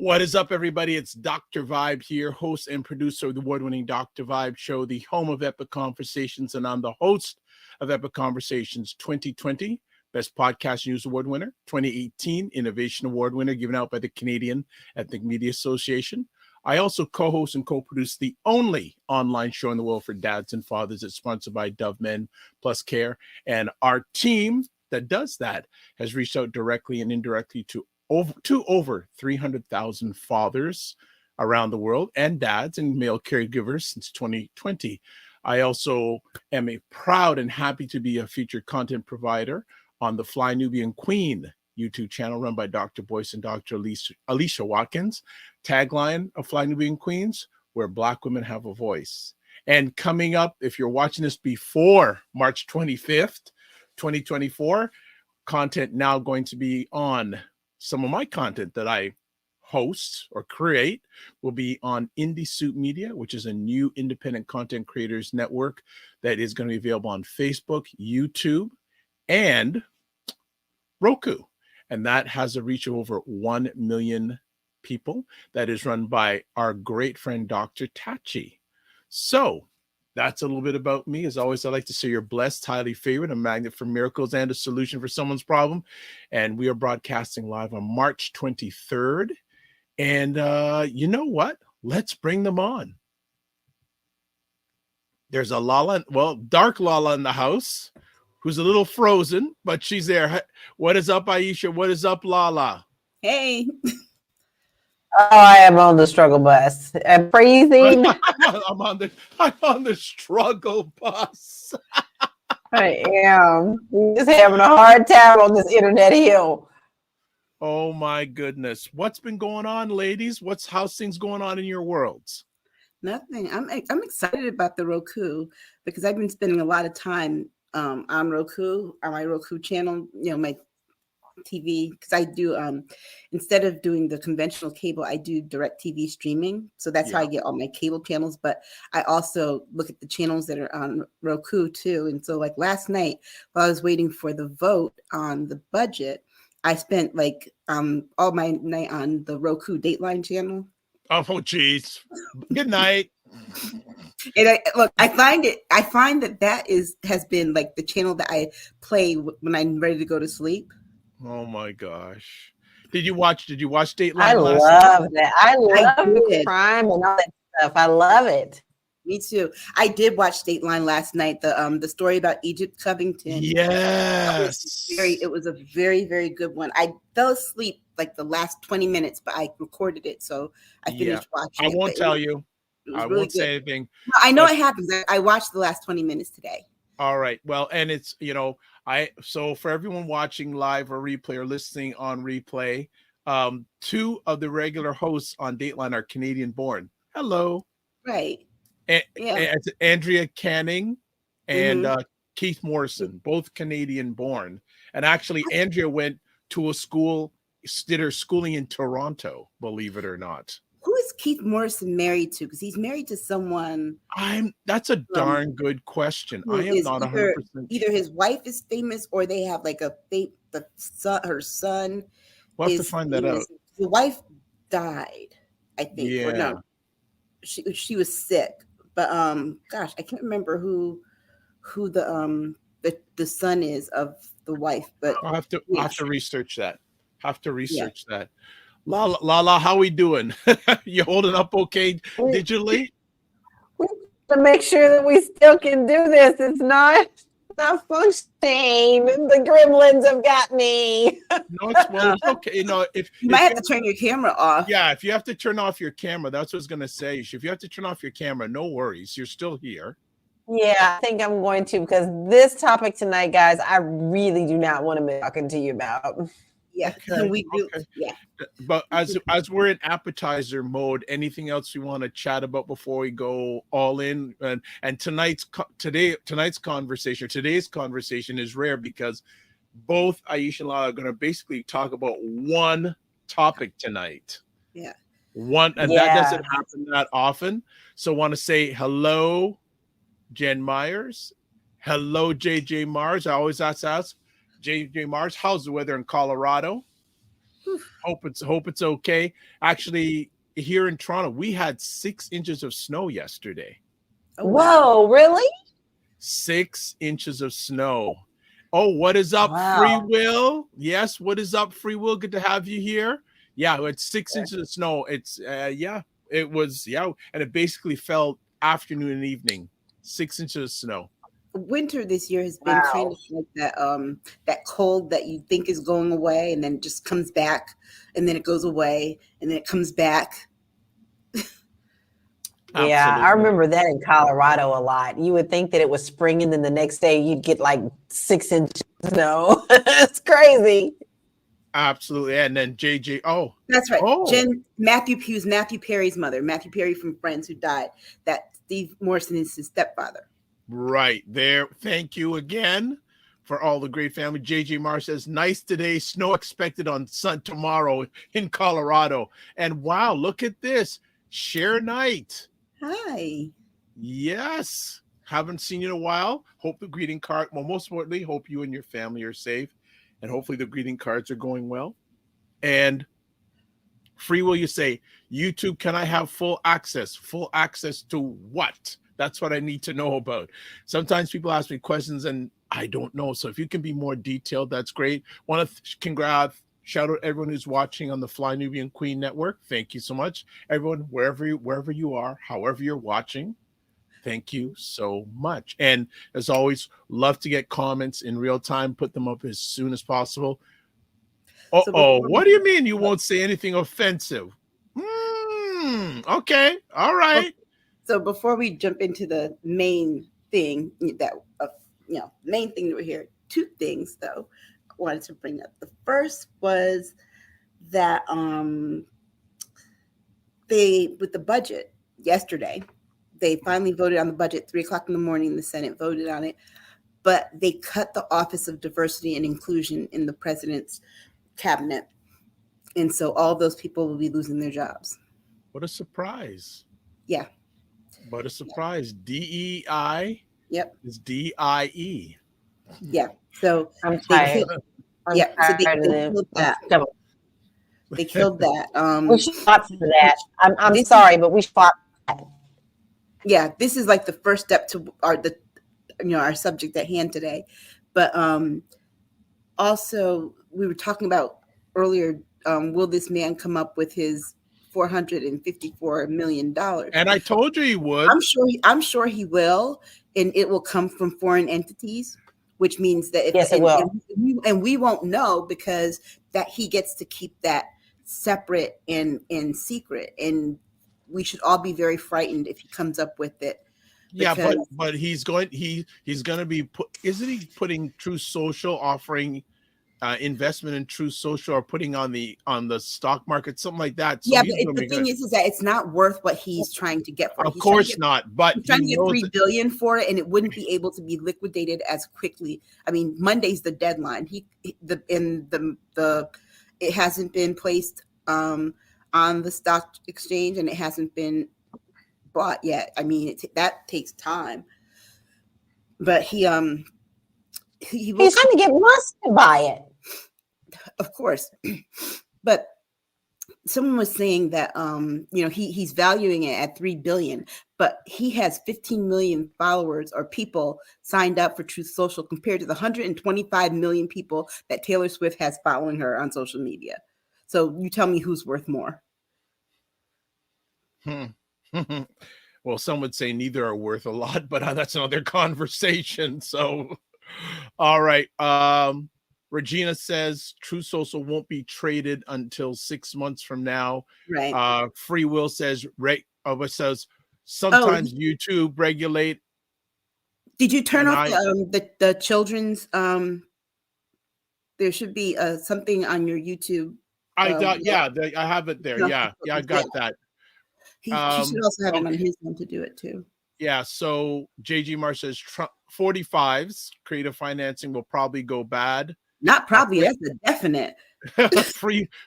What is up, everybody? It's Dr. Vibe here, host and producer of the award-winning Dr. Vibe show, the home of Epic Conversations, and I'm the host of Epic Conversations 2020, Best Podcast News Award winner, 2018 Innovation Award winner, given out by the Canadian Ethnic Media Association. I also co-host and co-produce the only online show in the world for dads and fathers. It's sponsored by Dove Men Plus Care, and our team that does that has reached out directly and indirectly to over 300,000 fathers around the world and dads and male caregivers since 2020. I also am a proud and happy to be a featured content provider on the Fly Nubian Queen YouTube channel run by Dr. Boyce and Dr. Alicia Watkins. Tagline of Fly Nubian Queens, where Black women have a voice. And coming up, if you're watching this before March 25th, 2024, content now going to be on some of my content that I host or create will be on Indie Suit Media, which is a new independent content creators network that is going to be available on Facebook, YouTube, and Roku. And that has a reach of over 1 million people. That is run by our great friend, Dr. Tachi. So that's a little bit about me. As always, I like to say you're blessed, highly favored, a magnet for miracles, and a solution for someone's problem. And we are broadcasting live on March 23rd. And you know what? Let's bring them on. There's a LaLa, well, dark LaLa in the house, who's a little frozen, but she's there. What is up, Aisha? What is up, LaLa? Hey. Oh, I am on the struggle bus. I'm freezing. I'm on the struggle bus. I am. We're just having a hard time on this internet hill. Oh my goodness. What's been going on, ladies? How's things going on in your worlds? Nothing. I'm excited about the Roku because I've been spending a lot of time on Roku, on my Roku channel, my TV, because I do instead of doing the conventional cable, I do direct TV streaming. So that's how I get all my cable channels. But I also look at the channels that are on Roku too. And so like last night, while I was waiting for the vote on the budget, I spent like all my night on the Roku Dateline channel. Oh geez. Good night. And I find that has been like the channel that I play when I'm ready to go to sleep. Oh my gosh. Did you watch Dateline I last love night? that. I love the crime and all that stuff. I love it. Me too. I did watch Dateline last night. The story about Egypt Covington. Yes. It was a very, very good one. I fell asleep like the last 20 minutes, but I recorded it, so I finished watching. I won't tell you. I really won't say anything. No, I know it happens. I watched the last 20 minutes today. All right. Well, and it's, so for everyone watching live or replay or listening on replay, two of the regular hosts on Dateline are Canadian born. Hello. Right. It's Andrea Canning and Keith Morrison, both Canadian born. And actually, Andrea went to a school, did her schooling in Toronto, believe it or not. Who is Keith Morrison married to? Because he's married to someone. That's a darn good question. I am not 100%. Either his wife is famous or they have like her son. We'll have to find that out. The wife died, I think. Yeah. Or no, she was sick. But gosh, I can't remember who the son is of the wife. But I'll have to research that. That. LaLa, how we doing? You holding up okay digitally? To make sure that we still can do this. It's not functioning. The gremlins have got me. No, it's okay. If you might have to turn your camera off. Yeah, if you have to turn off your camera, that's what I was gonna say. If you have to turn off your camera, no worries. You're still here. Yeah, I think I'm going to, because this topic tonight, guys, I really do not want to be talking to you about. Yeah, okay, we do. Okay. Yeah. But as we're in appetizer mode, anything else we want to chat about before we go all in? And today's conversation is rare because both Aisha and LaLa are going to basically talk about one topic tonight. Yeah. That doesn't happen that often. So I want to say hello, Jen Myers. Hello, JJ Mars. I always ask JJ Mars, how's the weather in Colorado? Hope it's okay. Actually, here in Toronto, we had 6 inches of snow yesterday. Oh, wow. Whoa, really? 6 inches of snow. Oh, what is up, Wow. Free Will? Yes, what is up, Free Will? Good to have you here. Yeah, it's 6 inches of snow. It's it was, and it basically fell afternoon and evening. 6 inches of snow. Winter this year has been kind of like that cold that you think is going away and then just comes back, and then it goes away and then it comes back. Yeah, I remember that in Colorado a lot. You would think that it was spring, and then the next day you'd get like 6 inches of snow. It's crazy. Absolutely. And then JJ. Oh, that's right. Oh. Matthew Perry's mother, Matthew Perry from Friends, who died. That Steve Morrison is his stepfather. Right there. Thank you again for all the great family. JJ Mar says, nice today. Snow expected on tomorrow in Colorado. And wow, look at this. Share night. Hi. Yes. Haven't seen you in a while. Hope the greeting card, well, most importantly, hope you and your family are safe. And hopefully the greeting cards are going well. And Free Will, you say, YouTube, can I have full access? Full access to what? That's what I need to know about. Sometimes people ask me questions and I don't know. So if you can be more detailed, that's great. Want to shout out everyone who's watching on the Fly Nubian Queen Network. Thank you so much. Everyone, wherever you are, however you're watching, thank you so much. And as always, love to get comments in real time. Put them up as soon as possible. What do you mean you won't say anything offensive? Okay. All right. So before we jump into the main thing main thing that we're here, 2 things though I wanted to bring up. The first was that with the budget yesterday, they finally voted on the budget 3:00 in the morning. The Senate voted on it, but they cut the Office of Diversity and Inclusion in the president's cabinet, and so all those people will be losing their jobs. What a surprise! Yeah. What a surprise. DEI. Yep. It's DIE. Yeah. So I'm tired. They killed that. They killed that. We fought for that. I'm sorry, but we fought for that. Yeah, this is like the first step to our subject at hand today. But also we were talking about earlier, will this man come up with his $454 million? And I told you he would. I'm sure he will, and it will come from foreign entities, which means that it will. And we won't know, because that he gets to keep that separate and secret, and we should all be very frightened if he comes up with it. Yeah, but he's going to be isn't he putting True Social, offering investment in True Social, or putting on the stock market, something like that. So yeah, but the thing is that it's not worth what he's trying to get for it. Of course not, but he's trying to get $3 billion for it, and it wouldn't be able to be liquidated as quickly. I mean, Monday's the deadline. It hasn't been placed on the stock exchange, and it hasn't been bought yet. I mean, that takes time. But he's trying to get Musk to buy it. Of course. But someone was saying that he's valuing it at $3 billion, but he has 15 million followers or people signed up for Truth Social compared to the 125 million people that Taylor Swift has following her on social media. So you tell me who's worth more. Well, some would say neither are worth a lot, but that's another conversation. So, all right. Regina says True Social won't be traded until 6 months from now. Right. Free Will says sometimes YouTube regulate. Did you turn off the children's? There should be something on your YouTube. I have it there. Yeah, I got that. He should also have it on his one to do it too. Yeah, so JG Mar says 45s creative financing will probably go bad. Not probably, that's a definite.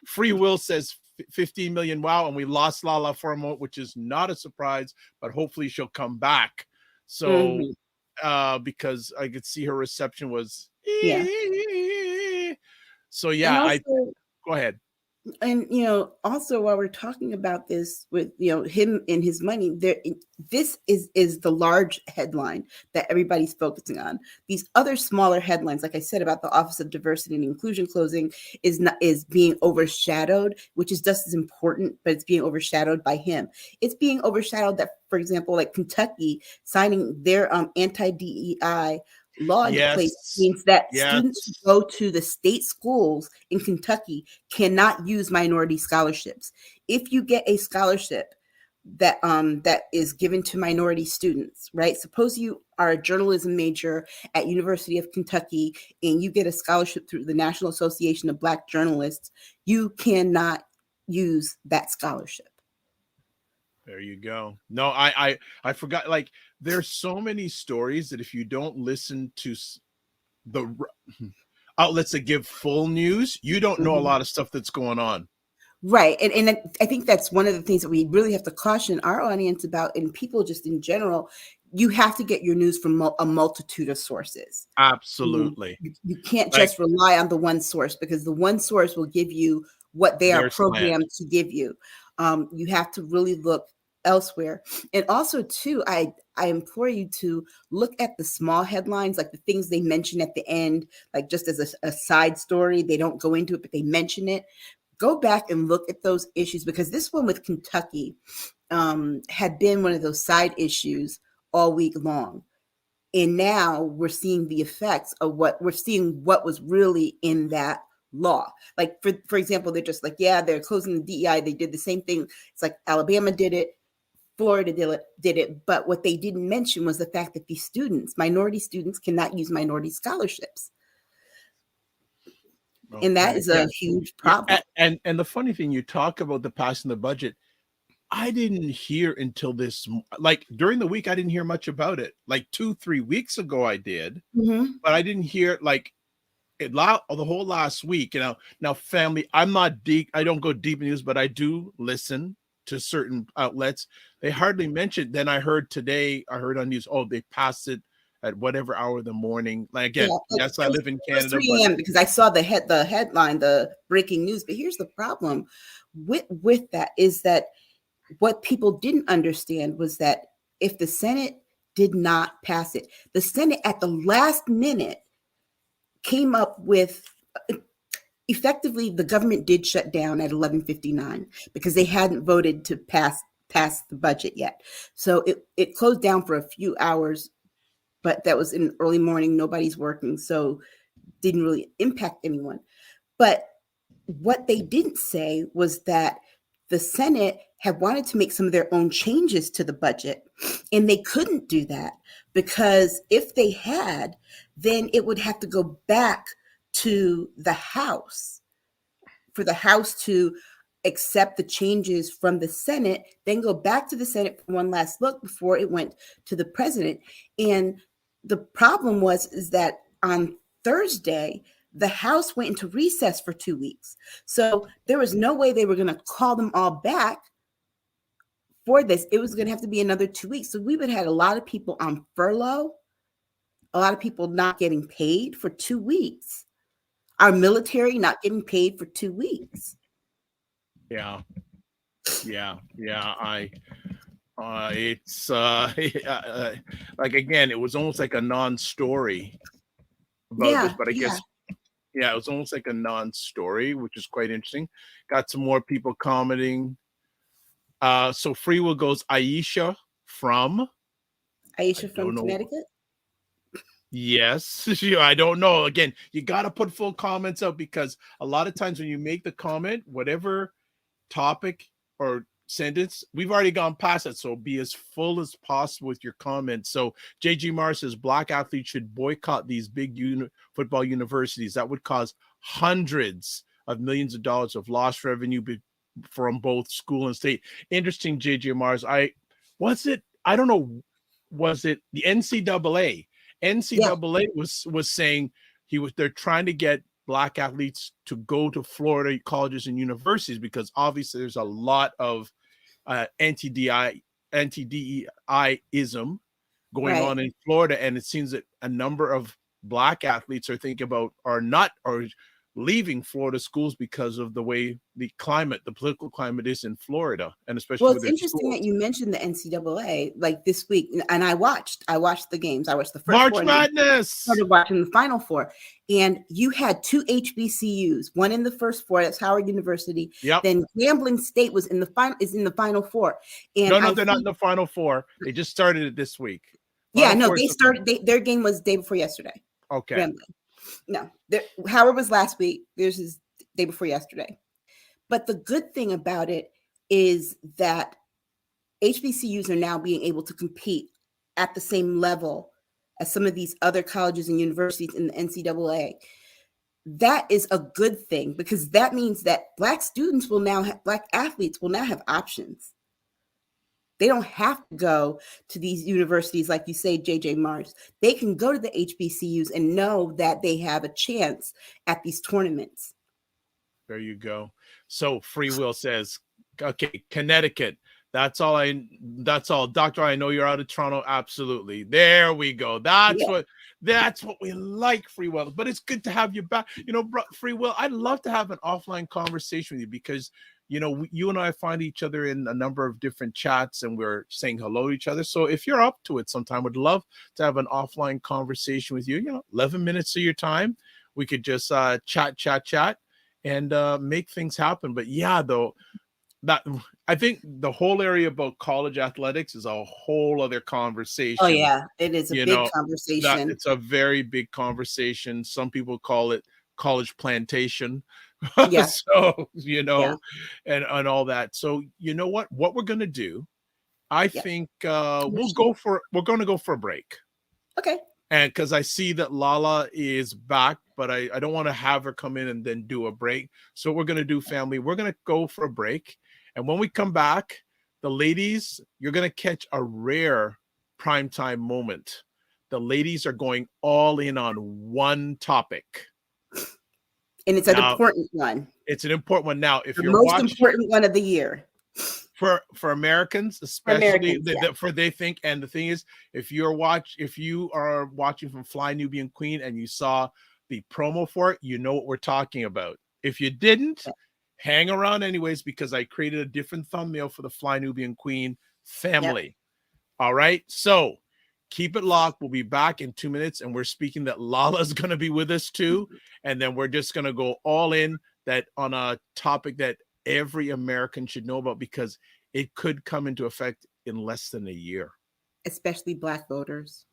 Free Will says 15 million. Wow, and we lost LaLa for a moment, which is not a surprise, but hopefully she'll come back. So because I could see her reception was yeah. So go ahead. And also while we're talking about this with him and his money, this is the large headline that everybody's focusing on. These other smaller headlines, like I said about the Office of Diversity and Inclusion closing, is being overshadowed, which is just as important, but it's being overshadowed by him. It's being overshadowed that, for example, like Kentucky signing their anti-DEI law into place means that students who go to the state schools in Kentucky cannot use minority scholarships. If you get a scholarship that is given to minority students, right? Suppose you are a journalism major at University of Kentucky and you get a scholarship through the National Association of Black Journalists, you cannot use that scholarship. There you go. No, I forgot. Like, there's so many stories that if you don't listen to the outlets that give full news, you don't know a lot of stuff that's going on. Right. And I think that's one of the things that we really have to caution our audience about, and people just in general. You have to get your news from a multitude of sources. Absolutely. You can't just rely on the one source, because the one source will give you what they are programmed to give you. You have to really look elsewhere. And also, too, I implore you to look at the small headlines, like the things they mention at the end, like just as a side story. They don't go into it, but they mention it. Go back and look at those issues, because this one with Kentucky had been one of those side issues all week long. And now we're seeing the effects of what was really in that law. Like, for example, they're just like, yeah, they're closing the DEI. They did the same thing. It's like Alabama did it. Florida did it. But what they didn't mention was the fact that these students, minority students, cannot use minority scholarships. Okay. And that is a huge problem. And the funny thing, you talk about the passing the budget. I didn't hear until this, like during the week, I didn't hear much about it. Like 2-3 weeks ago, I did, but I didn't hear like it the whole last week. Now, family, I'm not deep. I don't go deep in news, but I do listen to certain outlets. They hardly mentioned. Then I heard on news, they passed it at whatever hour of the morning. Like, again, yes, I live in Canada. 3 a.m. because I saw the headline, the breaking news. But here's the problem with that is that what people didn't understand was that if the Senate did not pass it, the Senate at the last minute came up with, effectively, the government did shut down at 11:59 because they hadn't voted to pass the budget yet. So it closed down for a few hours, but that was in early morning. Nobody's working, so didn't really impact anyone. But what they didn't say was that the Senate had wanted to make some of their own changes to the budget, and they couldn't do that because if they had, then it would have to go back to the House for the House to accept the changes from the Senate, then go back to the Senate for one last look before it went to the president. And the problem is that on Thursday, the House went into recess for 2 weeks. So there was no way they were going to call them all back for this. It was going to have to be another 2 weeks. So we would have had a lot of people on furlough, a lot of people not getting paid for 2 weeks, our military not getting paid for 2 weeks. Yeah. It's like, again, it was almost like a non-story about this, but I guess, it was almost like a non-story, which is quite interesting. Got some more people commenting. So Free Will goes, Aisha from Connecticut. Yes, I don't know. Again, you got to put full comments out because a lot of times when you make the comment, whatever topic or sentence, we've already gone past it. So be as full as possible with your comments. So JG Mars says Black athletes should boycott these big football universities. That would cause hundreds of millions of dollars of lost revenue from both school and state. Interesting, JG Mars. I don't know. Was it the NCAA? NCAA was saying they're trying to get Black athletes to go to Florida colleges and universities because obviously there's a lot of anti-DEIism going on in Florida, and it seems that a number of Black athletes are thinking about or leaving Florida schools because of the way the political climate is in Florida, and especially Well, with it's their interesting schools. that you mentioned the NCAA like this week, and I watched the games. I watched the first March four. Madness. Started watching the Final Four, and you had 2 HBCUs, one in the first four. That's Howard University. Yep. Then Grambling State was in the Final Four. And No, they're not in the Final Four. They just started it this week. They started. Their game was day before yesterday. Okay. Grambling. No, Howard was last week. Theirs is day before yesterday. But the good thing about it is that HBCUs are now being able to compete at the same level as some of these other colleges and universities in the NCAA. That is a good thing, because that means that Black athletes will now have options. They don't have to go to these universities, like you say, JJ Mars. They can go to the HBCUs and know that they have a chance at these tournaments. There you go. So Free Will says, okay, Connecticut. That's all. Doctor, I know you're out of Toronto. Absolutely. There we go. That's what we like, Free Will. But it's good to have you back. Free Will, I'd love to have an offline conversation with you, because you and I find each other in a number of different chats, and we're saying hello to each other. So if you're up to it sometime, would love to have an offline conversation with you. 11 minutes of your time. We could just chat and make things happen. But yeah, though, that I think the whole area about college athletics is a whole other conversation. Oh yeah, it is a big conversation. It's a very big conversation. Some people call it college plantation. Yeah. So, and all that. So, you know what we're going to do, I think we're going to go for a break. Okay. And because I see that LaLa is back, but I don't want to have her come in and then do a break. So we're going to do, family, we're going to go for a break. And when we come back, the ladies, you're going to catch a rare primetime moment. The ladies are going all in on one topic. And it's an important one. It's an important one. Now, if you're most important one of the year. For Americans, especially, they think, and the thing is, if you are watching from Fly Nubian Queen and you saw the promo for it, you know what we're talking about. If you didn't, hang around anyways, because I created a different thumbnail for the Fly Nubian Queen family. Yep. All right, so keep it locked. We'll be back in 2 minutes, and we're speaking that LaLa is going to be with us too, and then we're just going to go all in that on a topic that every American should know about, because it could come into effect in less than a year. Especially Black voters.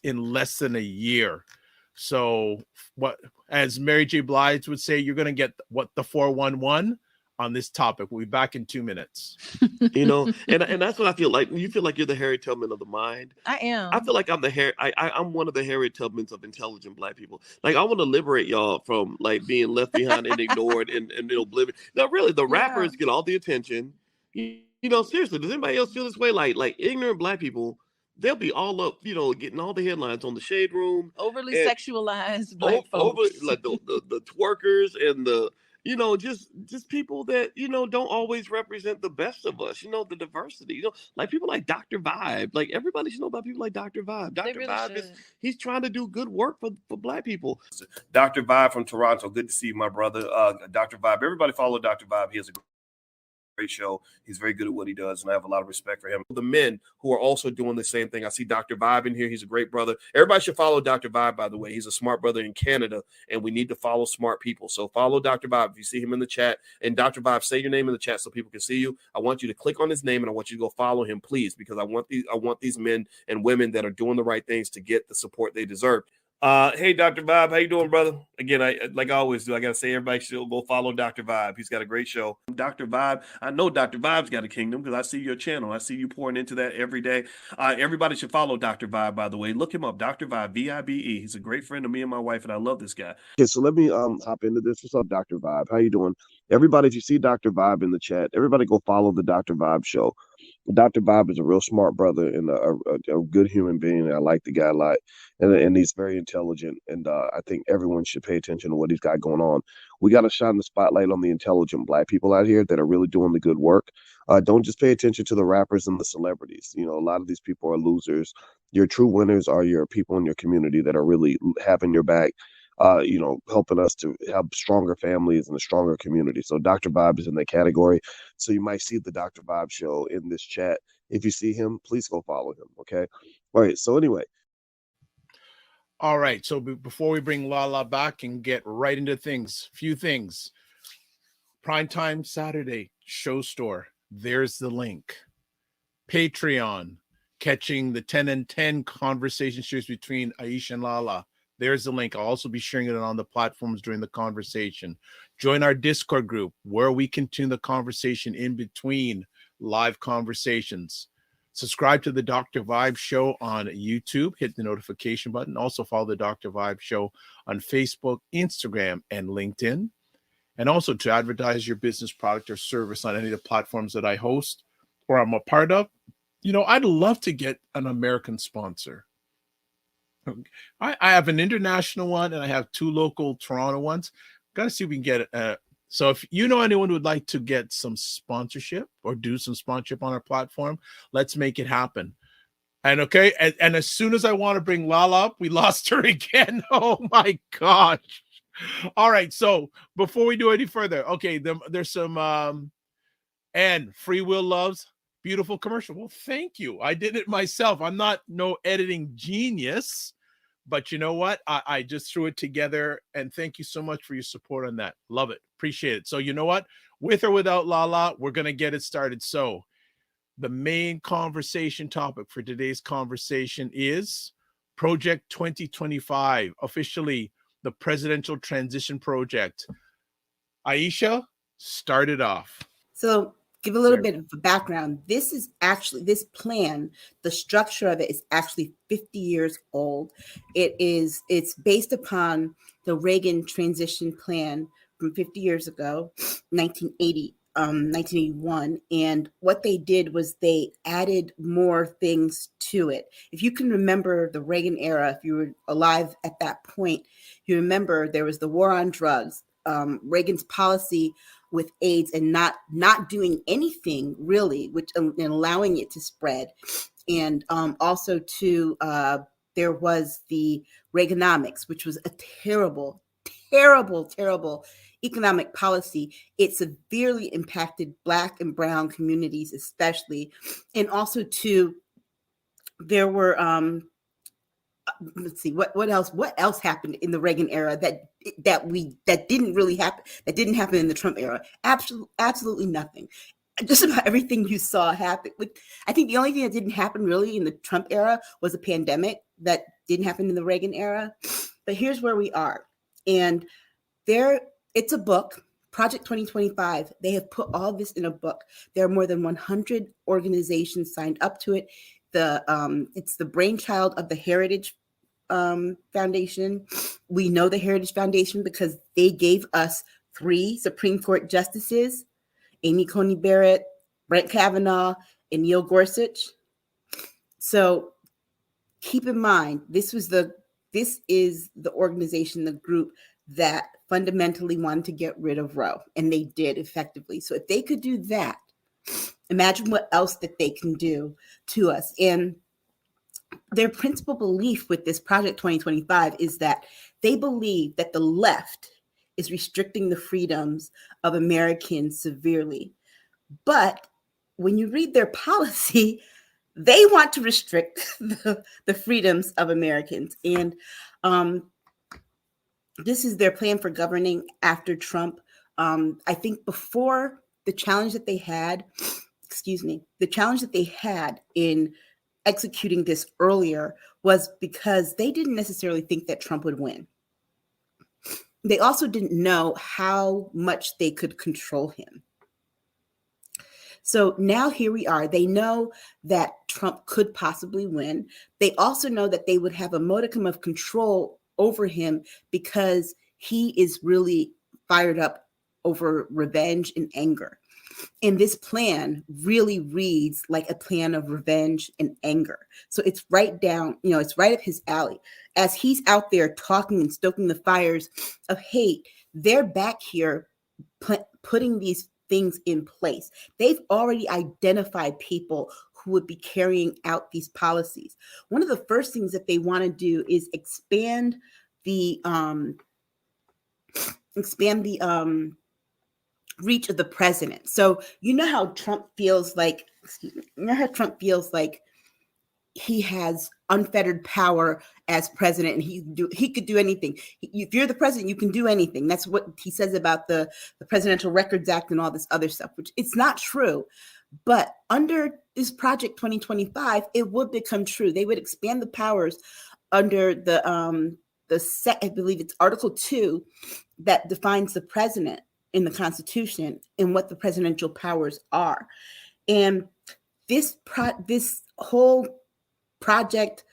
In less than a year. So what, as Mary J. Blige would say, you're going to get what the 411 on this topic. We'll be back in 2 minutes. And that's what I feel like. You feel like you're the Harriet Tubman of the mind. I am. I feel like I'm one of the Harriet Tubmans of intelligent Black people. Like, I want to liberate y'all from like being left behind and ignored and oblivion. No, really, the rappers get all the attention. Seriously, does anybody else feel this way? Like ignorant Black people, they'll be all up, getting all the headlines on the Shade Room. Overly sexualized Black folks. Over like the twerkers and the just people that don't always represent the best of us. The diversity. Like people like Dr. Vibe. Like everybody should know about people like Dr. Vibe. Dr. Really Vibe he's trying to do good work for Black people. Dr. Vibe from Toronto. Good to see you, my brother. Dr. Vibe. Everybody follow Dr. Vibe. He has a great show. He's very good at what he does, and I have a lot of respect for him. The men who are also doing the same thing. I see Dr. Vibe in here. He's a great brother. Everybody should follow Dr. Vibe, by the way. He's a smart brother in Canada, and we need to follow smart people. So follow Dr. Vibe. If you see him in the chat, and Dr. Vibe, say your name in the chat so people can see you. I want you to click on his name, and I want you to go follow him, please, because I want these men and women that are doing the right things to get the support they deserve. Hey, Dr. Vibe, how you doing, brother? Again, like I always do, I got to say everybody should go follow Dr. Vibe. He's got a great show. Dr. Vibe, I know Dr. Vibe's got a kingdom because I see your channel. I see you pouring into that every day. Everybody should follow Dr. Vibe, by the way. Look him up, Dr. Vibe, V-I-B-E. He's a great friend of me and my wife, and I love this guy. Okay, so let me hop into this. What's up, Dr. Vibe? How you doing? Everybody, if you see Dr. Vibe in the chat, everybody go follow the Dr. Vibe show. Dr. Vibe is a real smart brother and a good human being. I like the guy a lot, and he's very intelligent. And I think everyone should pay attention to what he's got going on. We got to shine the spotlight on the intelligent Black people out here that are really doing the good work. Don't just pay attention to the rappers and the celebrities. A lot of these people are losers. Your true winners are your people in your community that are really having your back. helping us to have stronger families and a stronger community. So Dr. Vibe is in that category. So you might see the Dr. Vibe show in this chat. If you see him, please go follow him. Okay. All right. So anyway. All right. So before we bring LaLa back and get right into things, few things. Primetime Saturday show store. There's the link. Patreon, catching the 10 and 10 conversation series between Aisha and LaLa. There's the link. I'll also be sharing it on the platforms during the conversation. Join our Discord group where we continue the conversation in between live conversations. Subscribe to the Dr. Vibe Show on YouTube. Hit the notification button. Also follow the Dr. Vibe Show on Facebook, Instagram, and LinkedIn. And also to advertise your business, product, or service on any of the platforms that I host or I'm a part of. I'd love to get an American sponsor. I have an international one and I have 2 local Toronto ones. Got to see if we can get it. So if you know anyone who would like to get some sponsorship or do some sponsorship on our platform, let's make it happen. And okay, and as soon as I want to bring LaLa up, we lost her again. Oh my gosh. All right, so before we do any further, okay, there's some and Free Will Loves, beautiful commercial. Well, thank you. I did it myself. I'm not no editing genius, but you know what? I just threw it together, and thank you so much for your support on that. Love it. Appreciate it. So you know what? With or without LaLa, we're going to get it started. So the main conversation topic for today's conversation is Project 2025, officially the Presidential Transition Project. Aisha, start it off. So give a little bit of a background. This plan, the structure of it is actually 50 years old. It's based upon the Reagan transition plan from 50 years ago, 1981. And what they did was they added more things to it. If you can remember the Reagan era, if you were alive at that point, you remember there was the war on drugs, Reagan's policy with AIDS and not doing anything really, which and allowing it to spread. And also there was the Reaganomics, which was a terrible economic policy. It severely impacted Black and Brown communities, especially. And also there were let's see what else happened in the Reagan era that didn't really happen, that didn't happen in the Trump era. Absolutely nothing. Just about everything you saw happen. I think the only thing that didn't happen really in the Trump era was a pandemic that didn't happen in the Reagan era. But here's where we are. And it's a book, Project 2025. They have put all this in a book. There are more than 100 organizations signed up to it. It's the brainchild of the Heritage Foundation. We know the Heritage Foundation because they gave us 3 Supreme Court justices, Amy Coney Barrett, Brett Kavanaugh, and Neil Gorsuch. So keep in mind, this is the organization, the group that fundamentally wanted to get rid of Roe, and they did effectively. So if they could do that, imagine what else that they can do to us. And their principal belief with this Project 2025 is that they believe that the left is restricting the freedoms of Americans severely. But when you read their policy, they want to restrict the freedoms of Americans. And this is their plan for governing after Trump. I think before the challenge that they had in executing this earlier was because they didn't necessarily think that Trump would win. They also didn't know how much they could control him. So now here we are. They know that Trump could possibly win. They also know that they would have a modicum of control over him because he is really fired up over revenge and anger. And this plan really reads like a plan of revenge and anger. So it's right down, it's right up his alley. As he's out there talking and stoking the fires of hate, they're back here putting these things in place. They've already identified people who would be carrying out these policies. One of the first things that they want to do is expand the reach of the president. So you know how Trump feels like, he has unfettered power as president, and he could do anything. If you're the president, you can do anything. That's what he says about the Presidential Records Act and all this other stuff, which it's not true. But under this Project 2025, it would become true. They would expand the powers under I believe it's Article 2 that defines the president in the Constitution and what the presidential powers are. And this whole project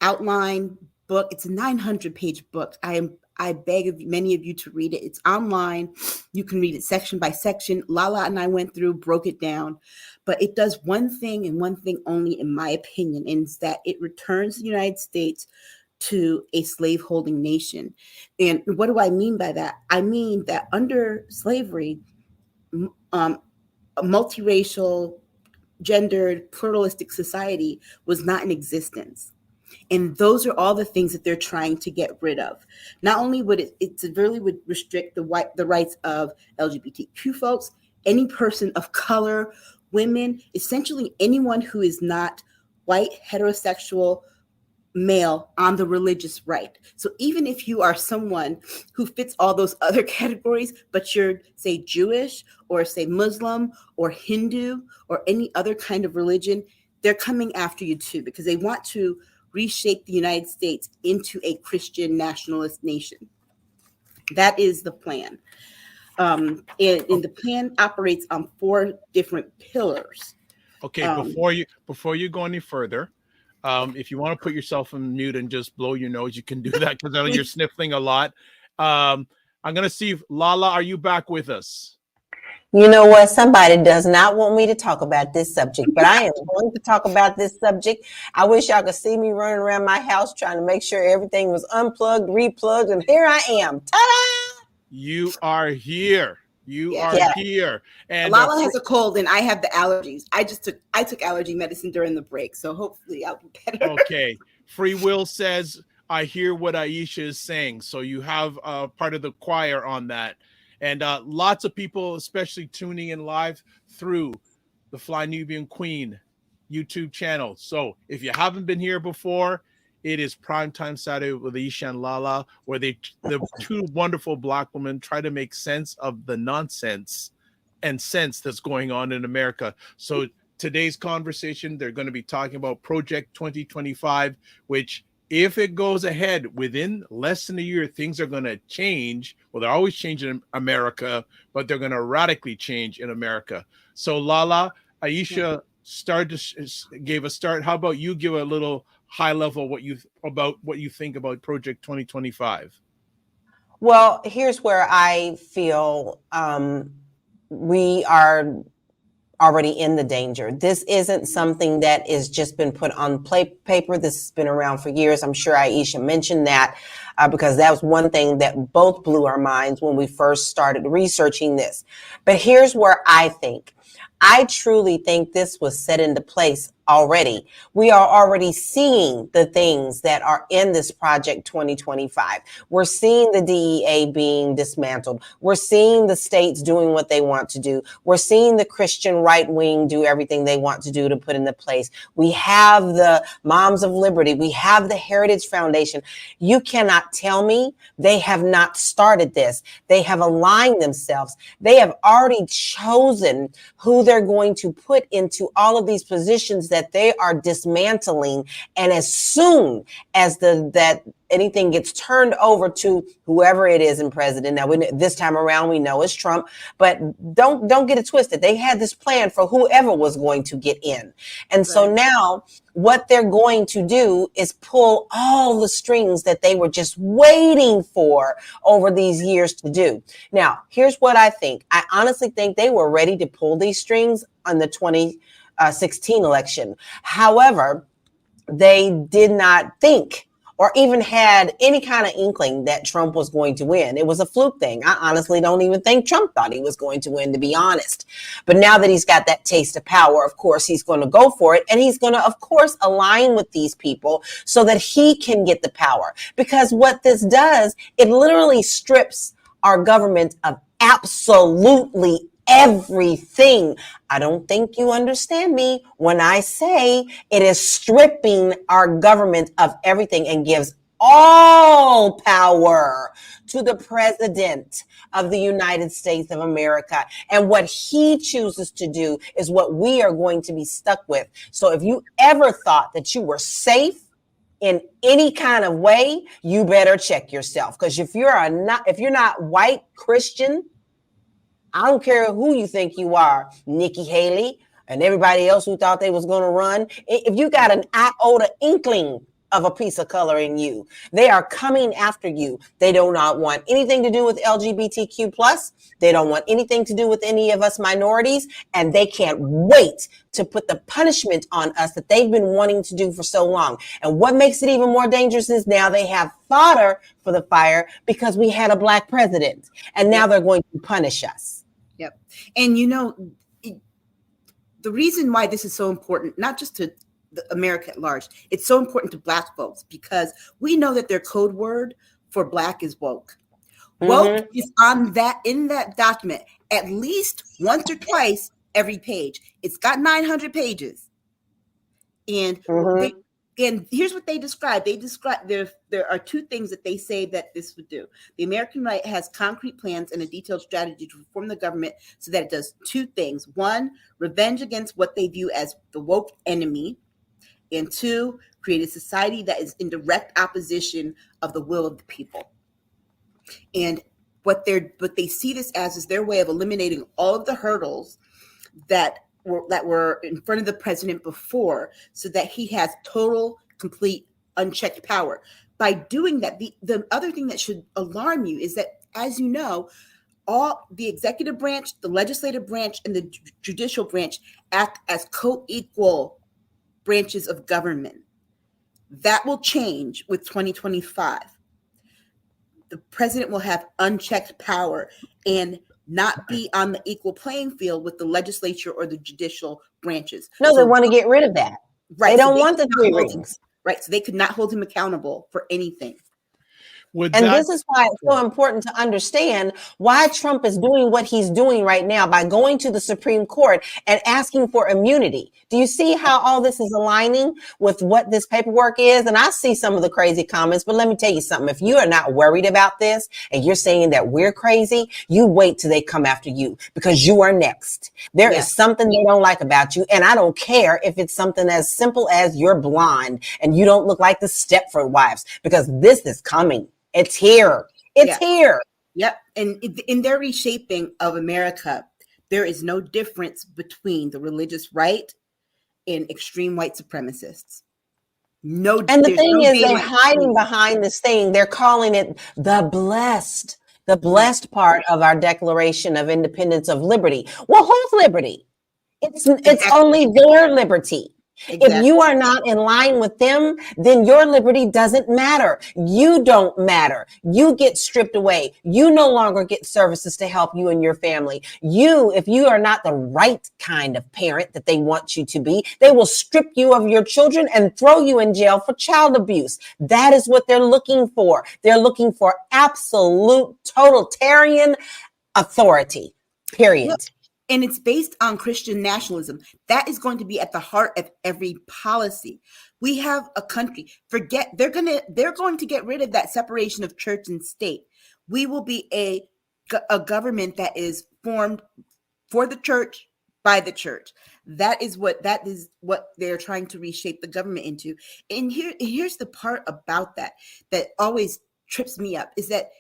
outline book, it's a 900-page book. I beg of many of you to read it. It's online. You can read it section by section. LaLa and I went through, broke it down, but it does one thing and one thing only, in my opinion, and it's that it returns the United States to a slaveholding nation. And what do I mean by that? I mean that under slavery, a multiracial, gendered, pluralistic society was not in existence. And those are all the things that they're trying to get rid of. Not only would it severely would restrict the rights of LGBTQ folks, any person of color, women, essentially anyone who is not white, heterosexual, male on the religious right. So even if you are someone who fits all those other categories, but you're, say, Jewish or say Muslim or Hindu or any other kind of religion, they're coming after you too, because they want to reshape the United States into a Christian nationalist nation. That is the plan. And the plan operates on 4 different pillars. Okay, before you go any further, if you want to put yourself on mute and just blow your nose, you can do that, because I know you're sniffling a lot. I'm going to see if LaLa, are you back with us? You know what? Somebody does not want me to talk about this subject, but I am going to talk about this subject. I wish y'all could see me running around my house trying to make sure everything was unplugged, replugged, and here I am. Ta-da! You are here. You are here. And LaLa has a cold, and I have the allergies. I took allergy medicine during the break, so hopefully I'll be better. Okay. Free Will says, I hear what Aisha is saying. So you have part of the choir on that. And lots of people, especially tuning in live through the Fly Nubian Queen YouTube channel. So if you haven't been here before, it is Primetime Saturday with Aisha and LaLa, where the 2 wonderful Black women try to make sense of the nonsense and sense that's going on in America. So today's conversation, they're going to be talking about Project 2025, which, if it goes ahead within less than a year, things are going to change. Well, they're always changing in America, but they're going to radically change in America. So LaLa, Aisha gave a start. How about you give a little high level what you think about Project 2025? Well, here's where I feel we are already in the danger. This isn't something that is just been put on paper. This has been around for years. I'm sure Aisha mentioned that because that was one thing that both blew our minds when we first started researching this. But here's where I truly think this was set into place already. We are already seeing the things that are in this Project 2025. We're seeing the DEA being dismantled. We're seeing the states doing what they want to do. We're seeing the Christian right wing do everything they want to do to put into place. We have the Moms of Liberty. We have the Heritage Foundation. You cannot tell me they have not started this. They have aligned themselves. They have already chosen who they're going to put into all of these positions that they are dismantling. And as soon as that anything gets turned over to whoever it is in president, now this time around we know it's Trump, but don't get it twisted. They had this plan for whoever was going to get in. And so now what they're going to do is pull all the strings that they were just waiting for over these years to do. Now, here's what I think. I honestly think they were ready to pull these strings on the 2016 election. However, they did not think or even had any kind of inkling that Trump was going to win. It was a fluke thing. I honestly don't even think Trump thought he was going to win, to be honest. But now that he's got that taste of power, of course, he's going to go for it. And he's going to, of course, align with these people so that he can get the power. Because what this does, it literally strips our government of absolutely everything. I don't think you understand me when I say it is stripping our government of everything and gives all power to the president of the United States of America. And what he chooses to do is what we are going to be stuck with. So if you ever thought that you were safe in any kind of way, you better check yourself. Because if you're not white Christian, I don't care who you think you are, Nikki Haley and everybody else who thought they was going to run. If you got an iota inkling of a piece of color in you, they are coming after you. They do not want anything to do with LGBTQ plus. They don't want anything to do with any of us minorities. And they can't wait to put the punishment on us that they've been wanting to do for so long. And what makes it even more dangerous is now they have fodder for the fire because we had a black president. And now they're going to punish us. Yep. And the reason why this is so important, not just to America at large, it's so important to Black folks because we know that their code word for Black is woke. Woke is in that document at least once or twice every page. It's got 900 pages. And and here's what they describe. They describe there are two things that they say that this would do. The American right has concrete plans and a detailed strategy to reform the government so that it does two things. One, revenge against what they view as the woke enemy. And two, create a society that is in direct opposition of the will of the people. And what they see this as is their way of eliminating all of the hurdles that were in front of the president before, so that he has total, complete, unchecked power. By doing that, the other thing that should alarm you is that, as you know, all the executive branch, the legislative branch, and the judicial branch act as co-equal branches of government. That will change with 2025. The president will have unchecked power and not be on the equal playing field with the legislature or the judicial branches. No, they want to get rid of that. Right. They don't want the three rings. Right. So they could not hold him accountable for anything. This is why it's so important to understand why Trump is doing what he's doing right now by going to the Supreme Court and asking for immunity. Do you see how all this is aligning with what this paperwork is? And I see some of the crazy comments, but let me tell you something. If you are not worried about this and you're saying that we're crazy, you wait till they come after you because you are next. There is something they don't like about you. And I don't care if it's something as simple as you're blonde and you don't look like the Stepford wives, because this is coming. It's here. It's here. Yep. And in their reshaping of America, there is no difference between the religious right and extreme white supremacists. And the thing is, they're hiding behind this thing. They're calling it the blessed part of our Declaration of Independence of Liberty. Well, whose liberty? It's only their liberty. Exactly. If you are not in line with them, then your liberty doesn't matter. You don't matter. You get stripped away. You no longer get services to help you and your family. If you are not the right kind of parent that they want you to be, they will strip you of your children and throw you in jail for child abuse. That is what they're looking for. They're looking for absolute totalitarian authority, period. Look. And it's based on Christian nationalism. That is going to be at the heart of every policy. We have a country. They're going to get rid of that separation of church and state. We will be a government that is formed for the church, by the church. That is what they're trying to reshape the government into. And here's the part about that always trips me up, is that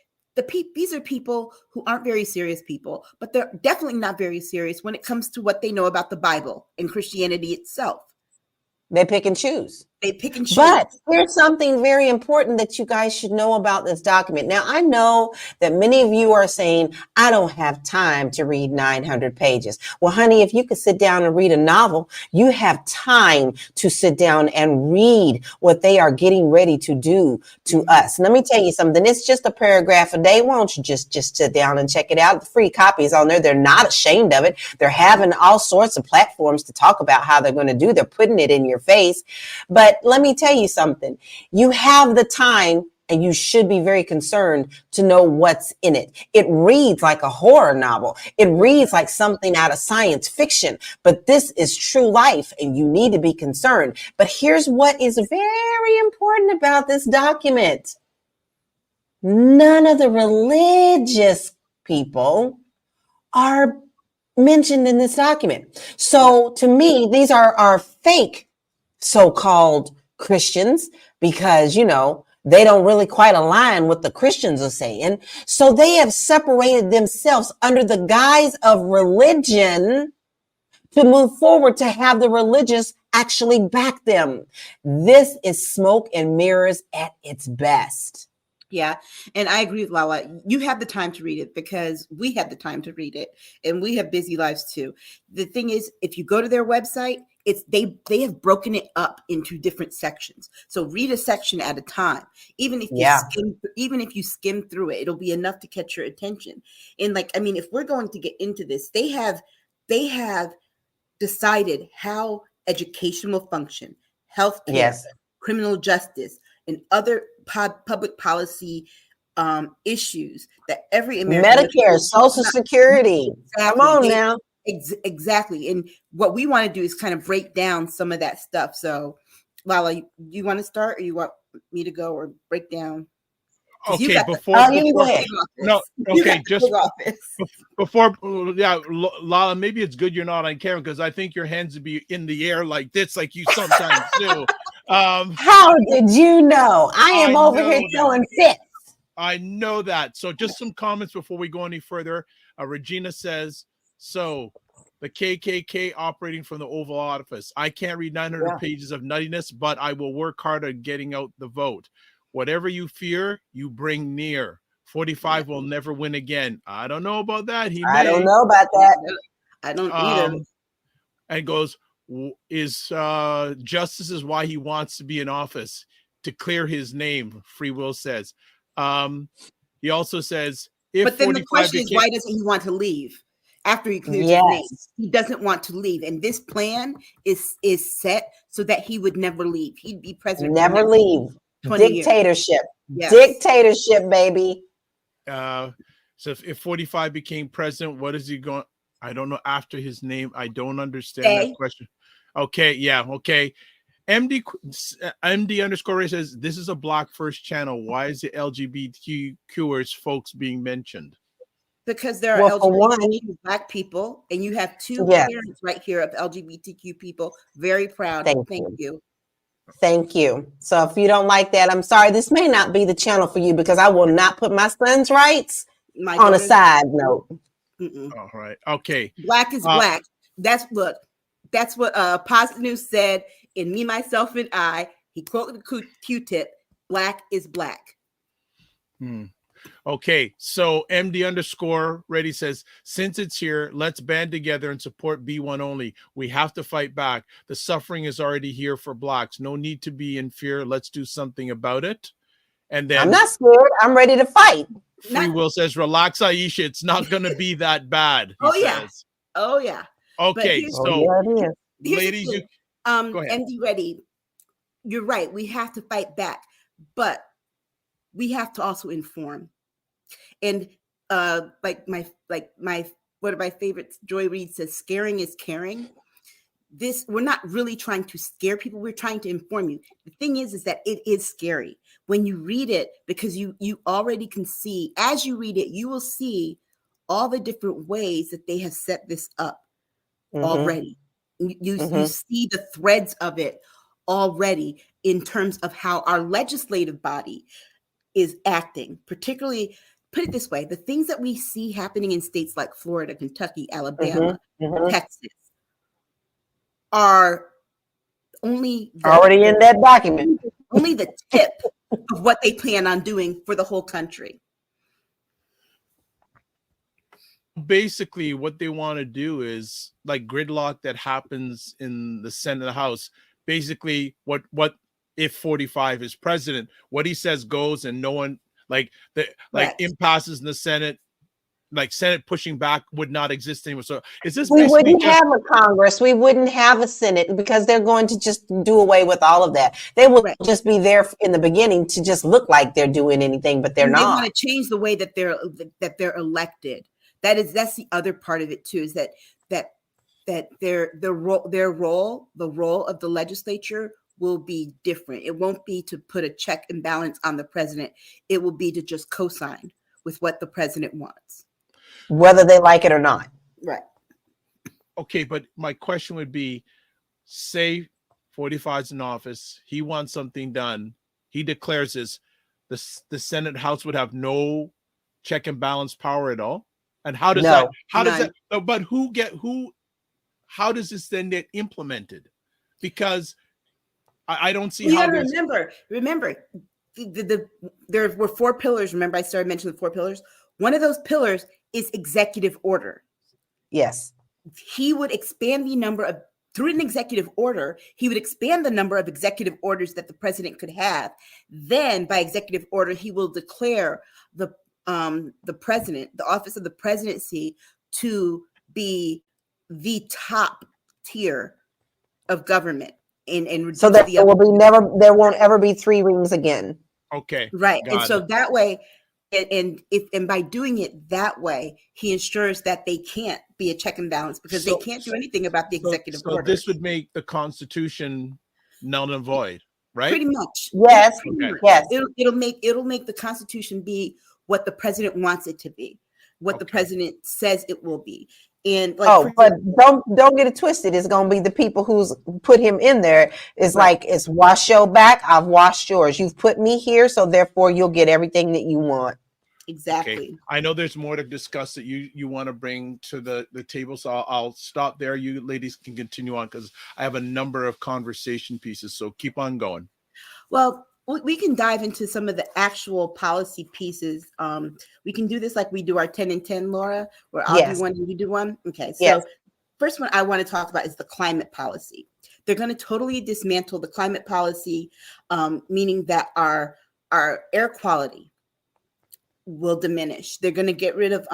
these are people who aren't very serious people, but they're definitely not very serious when it comes to what they know about the Bible and Christianity itself. They pick and choose. They pick and choose. But here's something very important that you guys should know about this document. Now, I know that many of you are saying, I don't have time to read 900 pages. Well, honey, if you could sit down and read a novel, you have time to sit down and read what they are getting ready to do to us. Let me tell you something. It's just a paragraph a day. Why don't you just sit down and check it out? The free copies on there. They're not ashamed of it. They're having all sorts of platforms to talk about how they're going to do. They're putting it in your face. But let me tell you something. You have the time, and you should be very concerned to know what's in it. It reads like a horror novel. It reads like something out of science fiction, but this is true life, and you need to be concerned. But here's what is very important about this document. None of the religious people are mentioned in this document. So to me, these are fake so-called Christians, because, you know, they don't really quite align with the Christians are saying. So they have separated themselves under the guise of religion to move forward, to have the religious actually back them. This is smoke and mirrors at its best. Yeah. And I agree with LaLa. You have the time to read it because we have the time to read it, and we have busy lives too. The thing is, if you go to their website, they have broken it up into different sections. So read a section at a time. Even if you skim through it, it'll be enough to catch your attention. And like, I mean, if we're going to get into this, they have decided how education will function, healthcare, criminal justice, and other public policy issues that every American Medicare, Social Security. Exactly. Come on now. Exactly. And what we want to do is kind of break down some of that stuff. So, LaLa, you want to start, or you want me to go, or break down? Okay, you can go ahead. No, okay, just before, LaLa, maybe it's good you're not on camera, because I think your hands would be in the air like this, like you sometimes do. How did you know? I am over here throwing fits. I know that. So just some comments before we go any further. Regina says, so the KKK operating from the Oval Office. I can't read 900 pages of nuttiness, but I will work hard on getting out the vote. Whatever you fear, you bring near. 45 will never win again. I don't know about that. I don't know about that. I don't either. And goes, justice is why he wants to be in office, to clear his name, Free Will says. He also says, but then the question is, why doesn't he want to leave after he clears his name? He doesn't want to leave. And this plan is set so that he would never leave. He'd be president. Never leave. Dictatorship. Yes. Dictatorship, baby. So if 45 became president, what is he going? I don't know after his name. I don't understand that question. Okay. Yeah. Okay. MD underscore Ray says, this is a Black First channel. Why is the LGBTQers folks being mentioned? Because there are LGBTQ Black people, and you have two parents right here of LGBTQ people. Very proud. Thank you. Thank you. So if you don't like that, I'm sorry. This may not be the channel for you, because I will not put my son's rights on a side note. All right. Okay. Black is black. That's what Positive News said in Me, Myself, and I. He quoted Q-Tip. Black is black. Okay. So MD underscore Ready says, since it's here, let's band together and support B1 only. We have to fight back. The suffering is already here for Blacks. No need to be in fear. Let's do something about it. And then I'm not scared. I'm ready to fight. Free Will says, relax, Aisha. It's not going to be that bad. Says. Oh, yeah. Okay. So, ladies, go ahead. MD Ready, you're right. We have to fight back, but we have to also inform. And one of my favorites, Joy Reid says, scaring is caring. We're not really trying to scare people. We're trying to inform you. The thing is that it is scary when you read it, because you already can see, as you read it, you will see all the different ways that they have set this up already. You see the threads of it already in terms of how our legislative body is acting. Particularly, put it this way, the things that we see happening in states like Florida, Kentucky, Alabama, Texas are only Already in that document. only the tip of what they plan on doing for the whole country. Basically, what they want to do is like gridlock that happens in the Senate and the House. Basically, what if 45 is president? What he says goes, and no one like impasses in the Senate, like Senate pushing back would not exist anymore. So is this We basically wouldn't have a Congress. We wouldn't have a Senate because they're going to just do away with all of that. They will just be there in the beginning to just look like they're doing anything, but they're not. They want to change the way that they're elected. That's the other part of it too, is that the role of the legislature will be different. It won't be to put a check and balance on the president. It will be to just co-sign with what the president wants, whether they like it or not. Right. Okay, but my question would be, say 45 is in office, he wants something done, he declares this, the Senate House would have no check and balance power at all. And how does that? How does this then get implemented? Because I don't see how. Remember, there were 4 pillars. Remember, I started mentioning the 4 pillars. One of those pillars is executive order. Yes, he would expand the number of through an executive order. He would expand the number of executive orders that the president could have. Then, by executive order, he will declare the president, the office of the presidency, to be the top tier of government, and so that there won't ever be 3 rings again. Okay, right. And so that way, and by doing it that way, he ensures that they can't be a check and balance, because they can't do anything about the executive order. So this would make the Constitution null and void, right? Pretty much. Yes. Okay. Yes. It'll make the Constitution be what the president wants it to be, what the president says it will be. And like, but don't get it twisted. It's gonna be the people who's put him in there. It's like, it's wash your back, I've washed yours. You've put me here, so therefore you'll get everything that you want. Exactly. Okay. I know there's more to discuss that you want to bring to the table, so I'll stop there. You ladies can continue on, because I have a number of conversation pieces, so keep on going. Well, we can dive into some of the actual policy pieces. We can do this like we do our 10 and 10, Laura, where I'll do one and you do one. Okay, so first one I want to talk about is the climate policy. They're going to totally dismantle the climate policy, meaning that our air quality will diminish. They're going to get rid of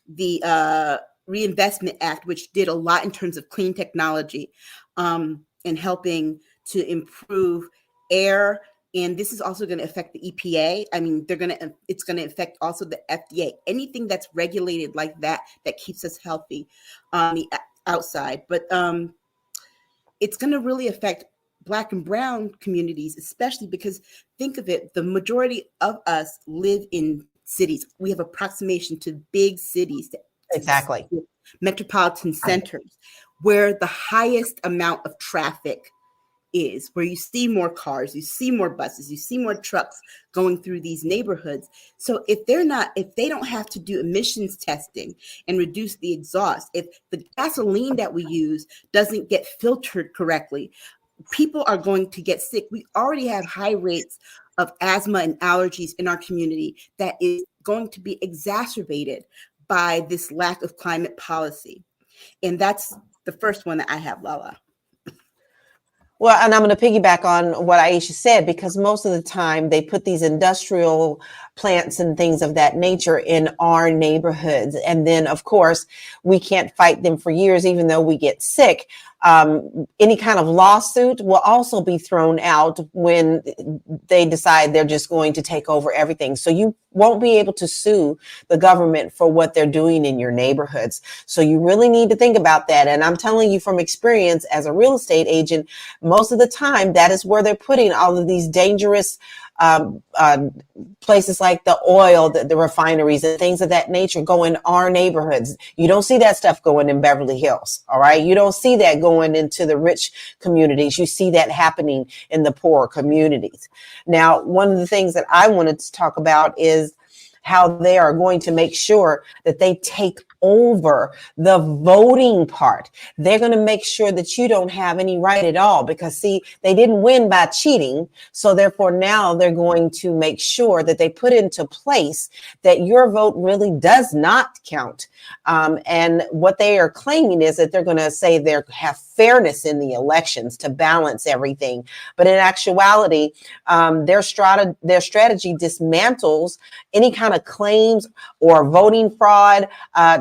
the Reinvestment Act, which did a lot in terms of clean technology and helping to improve air. And this is also going to affect the EPA. I mean, it's going to affect also the FDA. Anything that's regulated like that keeps us healthy on the outside. But it's going to really affect Black and Brown communities, especially because, think of it, the majority of us live in cities. We have approximation to big cities. Exactly. Metropolitan centers, where the highest amount of traffic is, where you see more cars, you see more buses, you see more trucks going through these neighborhoods. So if they don't have to do emissions testing and reduce the exhaust, if the gasoline that we use doesn't get filtered correctly, people are going to get sick. We already have high rates of asthma and allergies in our community that is going to be exacerbated by this lack of climate policy. And that's the first one that I have, LaLa. Well, and I'm going to piggyback on what Aisha said, because most of the time they put these industrial plants and things of that nature in our neighborhoods. And then, of course, we can't fight them for years, even though we get sick. Any kind of lawsuit will also be thrown out when they decide they're just going to take over everything. So you won't be able to sue the government for what they're doing in your neighborhoods. So you really need to think about that. And I'm telling you from experience as a real estate agent, most of the time that is where they're putting all of these dangerous places like the oil, the refineries and things of that nature go in our neighborhoods. You don't see that stuff going in Beverly Hills. All right. You don't see that going into the rich communities. You see that happening in the poor communities. Now, one of the things that I wanted to talk about is how they are going to make sure that they take over the voting part. They're going to make sure that you don't have any right at all, because see, they didn't win by cheating. So therefore now they're going to make sure that they put into place that your vote really does not count. And what they are claiming is that they're going to say they have fairness in the elections to balance everything. But in actuality, their strategy dismantles any kind of claims or voting fraud,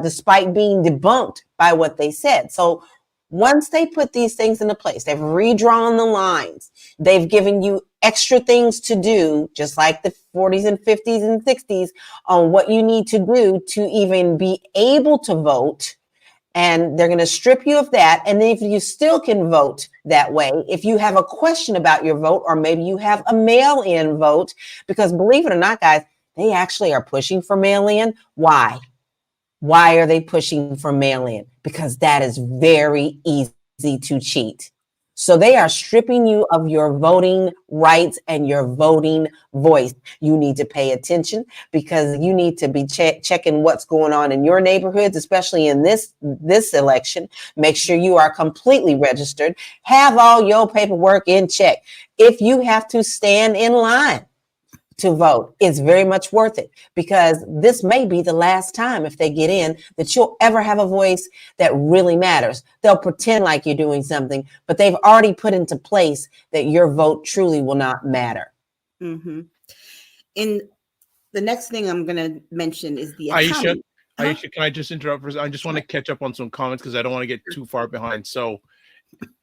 despite being debunked by what they said. So once they put these things into place, they've redrawn the lines, they've given you extra things to do, just like the 40s and 50s and 60s, on what you need to do to even be able to vote. And they're going to strip you of that. And then if you still can vote that way, if you have a question about your vote, or maybe you have a mail-in vote, because believe it or not, guys, they actually are pushing for mail-in. Why? Why are they pushing for mail-in? Because that is very easy to cheat. So they are stripping you of your voting rights and your voting voice. You need to pay attention, because you need to be checking what's going on in your neighborhoods, especially in this election. Make sure you are completely registered. Have all your paperwork in check. If you have to stand in line to vote, it's very much worth it, because this may be the last time, if they get in, that you'll ever have a voice that really matters. They'll pretend like you're doing something, but they've already put into place that your vote truly will not matter. Mm-hmm. And the next thing I'm going to mention is the economy. Aisha, can I just interrupt for a second? I just want to catch up on some comments, because I don't want to get too far behind. So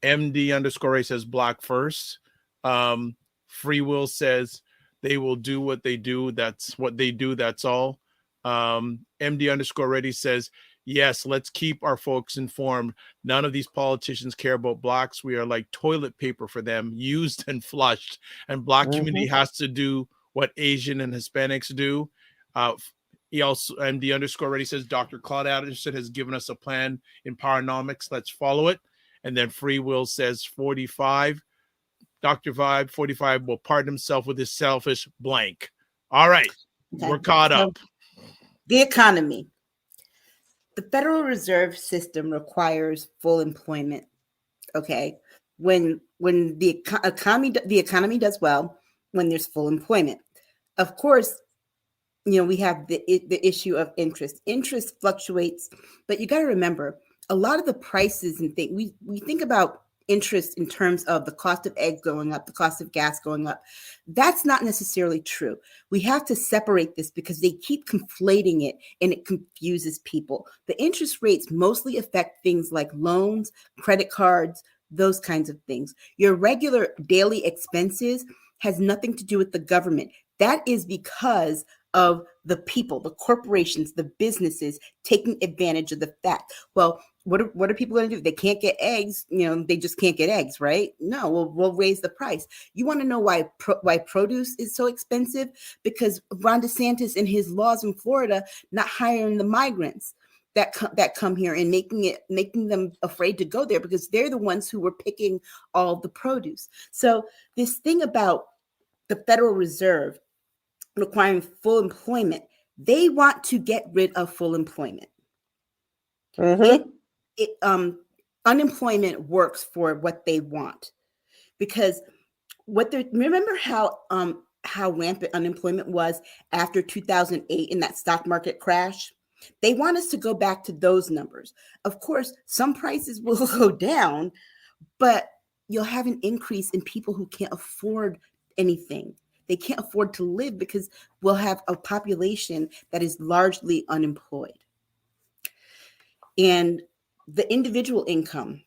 MD_A says black first. Free Will says they will do what they do. That's what they do. That's all. MD_Ready says, yes, let's keep our folks informed. None of these politicians care about blacks. We are like toilet paper for them, used and flushed. And black community has to do what Asian and Hispanics do. He also, MD_Ready says, Dr. Claude Anderson has given us a plan in Powernomics. Let's follow it. And then Free Will says 45. Dr. Vibe 45 will pardon himself with his selfish blank. All right. Okay. We're caught up. The economy. The Federal Reserve System requires full employment. Okay. When the economy does well, when there's full employment. Of course, we have the issue of interest. Interest fluctuates, but you got to remember, a lot of the prices and things, we think about interest in terms of the cost of eggs going up, the cost of gas going up. That's not necessarily true. We have to separate this, because they keep conflating it and it confuses people. The interest rates mostly affect things like loans, credit cards, those kinds of things. Your regular daily expenses has nothing to do with the government. That is because of the people, the corporations, the businesses taking advantage of the fact. Well, what are people going to do? They can't get eggs. They just can't get eggs, right? No, we'll raise the price. You want to know why produce is so expensive? Because Ron DeSantis and his laws in Florida not hiring the migrants that come here and making them afraid to go there, because they're the ones who were picking all the produce. So this thing about the Federal Reserve requiring full employment, they want to get rid of full employment. Mm-hmm. Unemployment works for what they want, because remember how rampant unemployment was after 2008 in that stock market crash? They want us to go back to those numbers. Of course, some prices will go down, but you'll have an increase in people who can't afford anything. They can't afford to live, because we'll have a population that is largely unemployed. And the individual income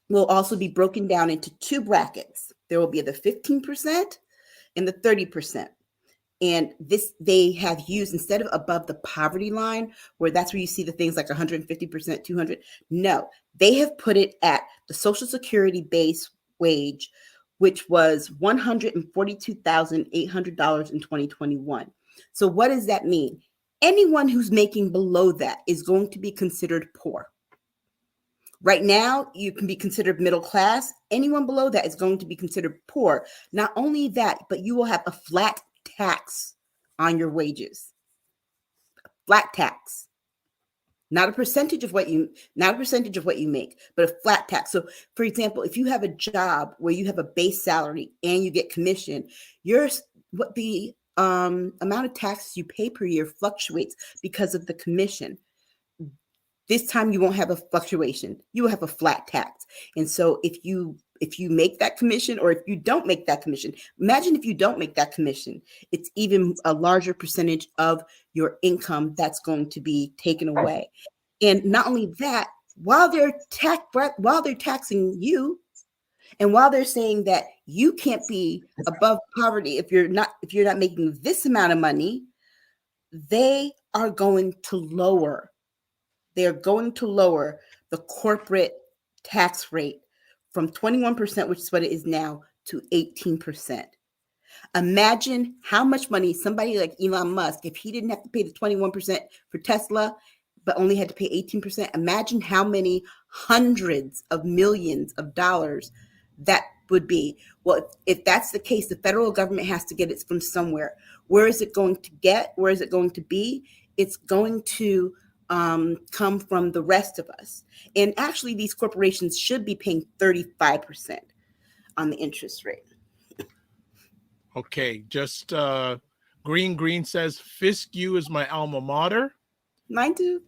will also be broken down into two brackets. There will be the 15% and the 30%. And this they have used, instead of above the poverty line, where that's where you see the things like 150%, 200. No, they have put it at the Social Security base wage, which was $142,800 in 2021. So what does that mean? Anyone who's making below that is going to be considered poor. Right now, you can be considered middle class. Anyone below that is going to be considered poor. Not only that, but you will have a flat tax on your wages. Flat tax. not a percentage of what you make, but a flat tax. So for example, if you have a job where you have a base salary and you get commission, what the amount of taxes you pay per year fluctuates because of the commission. This time you won't have a fluctuation. You will have a flat tax. And so if you make that commission, or if you don't make that commission, imagine if you don't make that commission, it's even a larger percentage of your income that's going to be taken away. And not only that, while they're taxing you, and while they're saying that you can't be above poverty if you're not making this amount of money, they are going to lower the corporate tax rate from 21%, which is what it is now, to 18%. Imagine how much money somebody like Elon Musk, if he didn't have to pay the 21% for Tesla, but only had to pay 18%, imagine how many hundreds of millions of dollars that would be. Well, if that's the case, the federal government has to get it from somewhere. Where is it going to get? Where is it going to be? It's going to come from the rest of us. And actually, these corporations should be paying 35% on the interest rate. Okay, just Green says Fisk U is my alma mater. Mine too.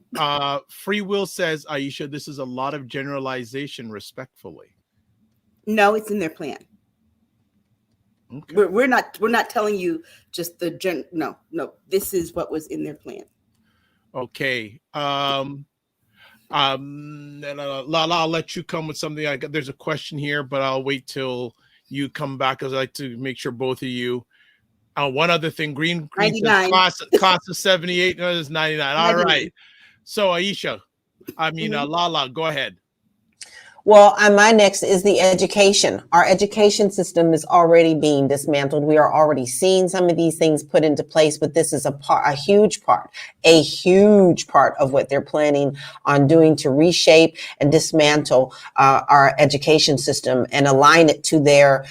Free Will says, Aisha, this is a lot of generalization, respectfully. No, it's in their plan. Okay. We're not telling you just the no. This is what was in their plan. Okay. LaLa, I'll let you come with something. There's a question here, but I'll wait till you come back, because I like to make sure both of you. One other thing, Green says cost of 78. No, it's 99. All 99. right. So Aisha, LaLa, go ahead. Well, my next is the education. Our education system is already being dismantled. We are already seeing some of these things put into place, but this is a huge part of what they're planning on doing to reshape and dismantle our education system and align it to their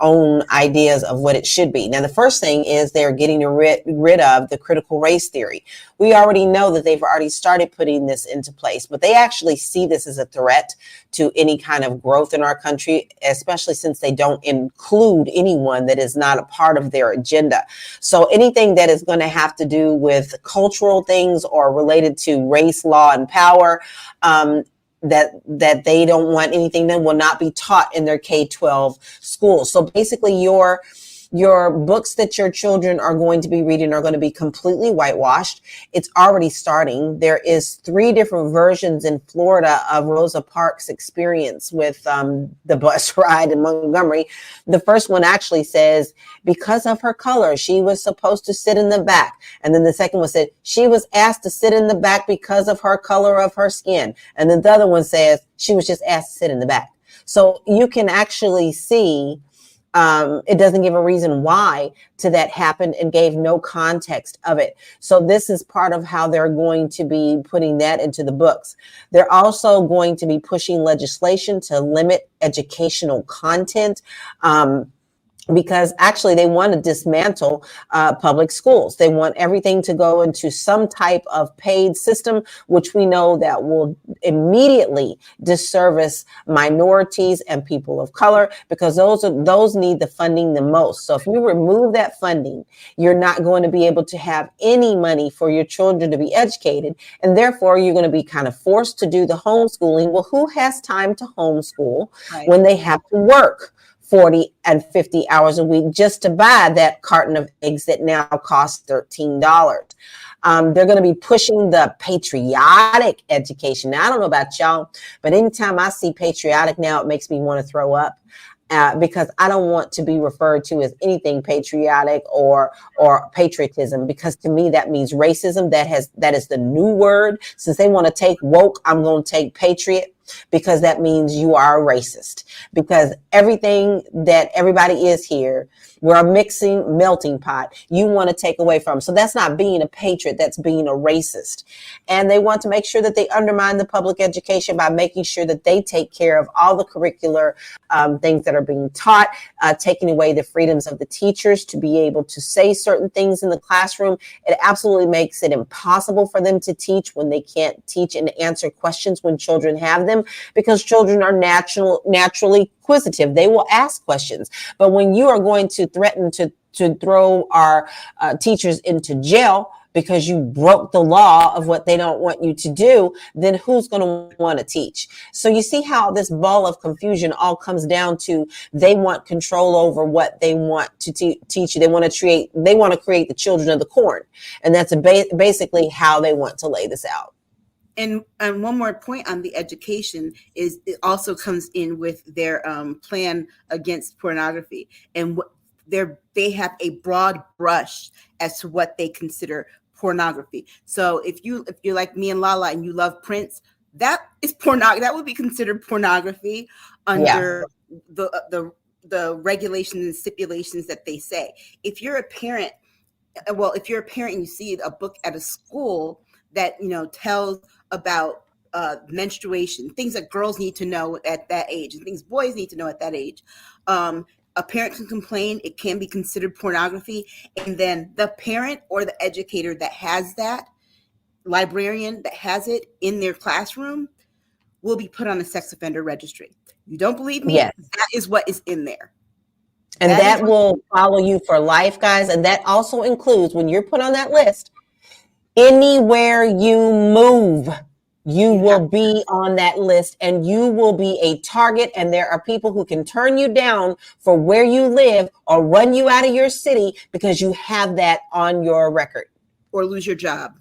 own ideas of what it should be. Now, the first thing is they're getting rid of the critical race theory. We already know that they've already started putting this into place, but they actually see this as a threat to any kind of growth in our country, especially since they don't include anyone that is not a part of their agenda. So anything that is going to have to do with cultural things or related to race, law, and power, that they don't want anything that will not be taught in their K-12 schools. So basically your books that your children are going to be reading are going to be completely whitewashed. It's already starting. There is 3 different versions in Florida of Rosa Parks' experience with the bus ride in Montgomery. The first one actually says, because of her color, she was supposed to sit in the back. And then the second one said, she was asked to sit in the back because of her color of her skin. And then the other one says, she was just asked to sit in the back. So you can actually see it doesn't give a reason why to that happened and gave no context of it. So this is part of how they're going to be putting that into the books. They're also going to be pushing legislation to limit educational content. Because actually they want to dismantle public schools. They want everything to go into some type of paid system, which we know that will immediately disservice minorities and people of color, because those need the funding the most. So if you remove that funding, you're not going to be able to have any money for your children to be educated. And therefore, you're going to be kind of forced to do the homeschooling. Well, who has time to homeschool when they have to work 40 and 50 hours a week just to buy that carton of eggs that now costs $13? They're going to be pushing the patriotic education. Now, I don't know about y'all, but anytime I see patriotic now, it makes me want to throw up. Because I don't want to be referred to as anything patriotic or patriotism, because to me that means racism. That is the new word. Since they want to take woke, I'm going to take patriot. because that means you are a racist, because everything that everybody is here, we're a melting pot, you want to take away from. So that's not being a patriot, that's being a racist. And they want to make sure that they undermine the public education by making sure that they take care of all the curricular things that are being taught, taking away the freedoms of the teachers to be able to say certain things in the classroom. It absolutely makes it impossible for them to teach when they can't teach and answer questions when children have them, because children are naturally inquisitive. They will ask questions. But when you are going to threaten to throw our teachers into jail because you broke the law of what they don't want you to do, then who's going to want to teach? So you see how this ball of confusion all comes down to, they want control over what they want to teach you. They want to create the children of the corn. And that's basically how they want to lay this out. And one more point on the education is it also comes in with their plan against pornography, and they have a broad brush as to what they consider pornography. So if you're like me and LaLa and you love Prince, that is pornography. That would be considered pornography under the regulations and stipulations that they say. If you're a parent, and you see a book at a school that tells about menstruation, things that girls need to know at that age, and things boys need to know at that age, a parent can complain. It can be considered pornography, and then the parent or the educator that has that, librarian that has it in their classroom, will be put on a sex offender registry. You don't believe me? Yes. That is what is in there. And that will follow you for life, guys. And that also includes, when you're put on that list, anywhere you move, you will be on that list, and you will be a target. And there are people who can turn you down for where you live or run you out of your city because you have that on your record. Or lose your job.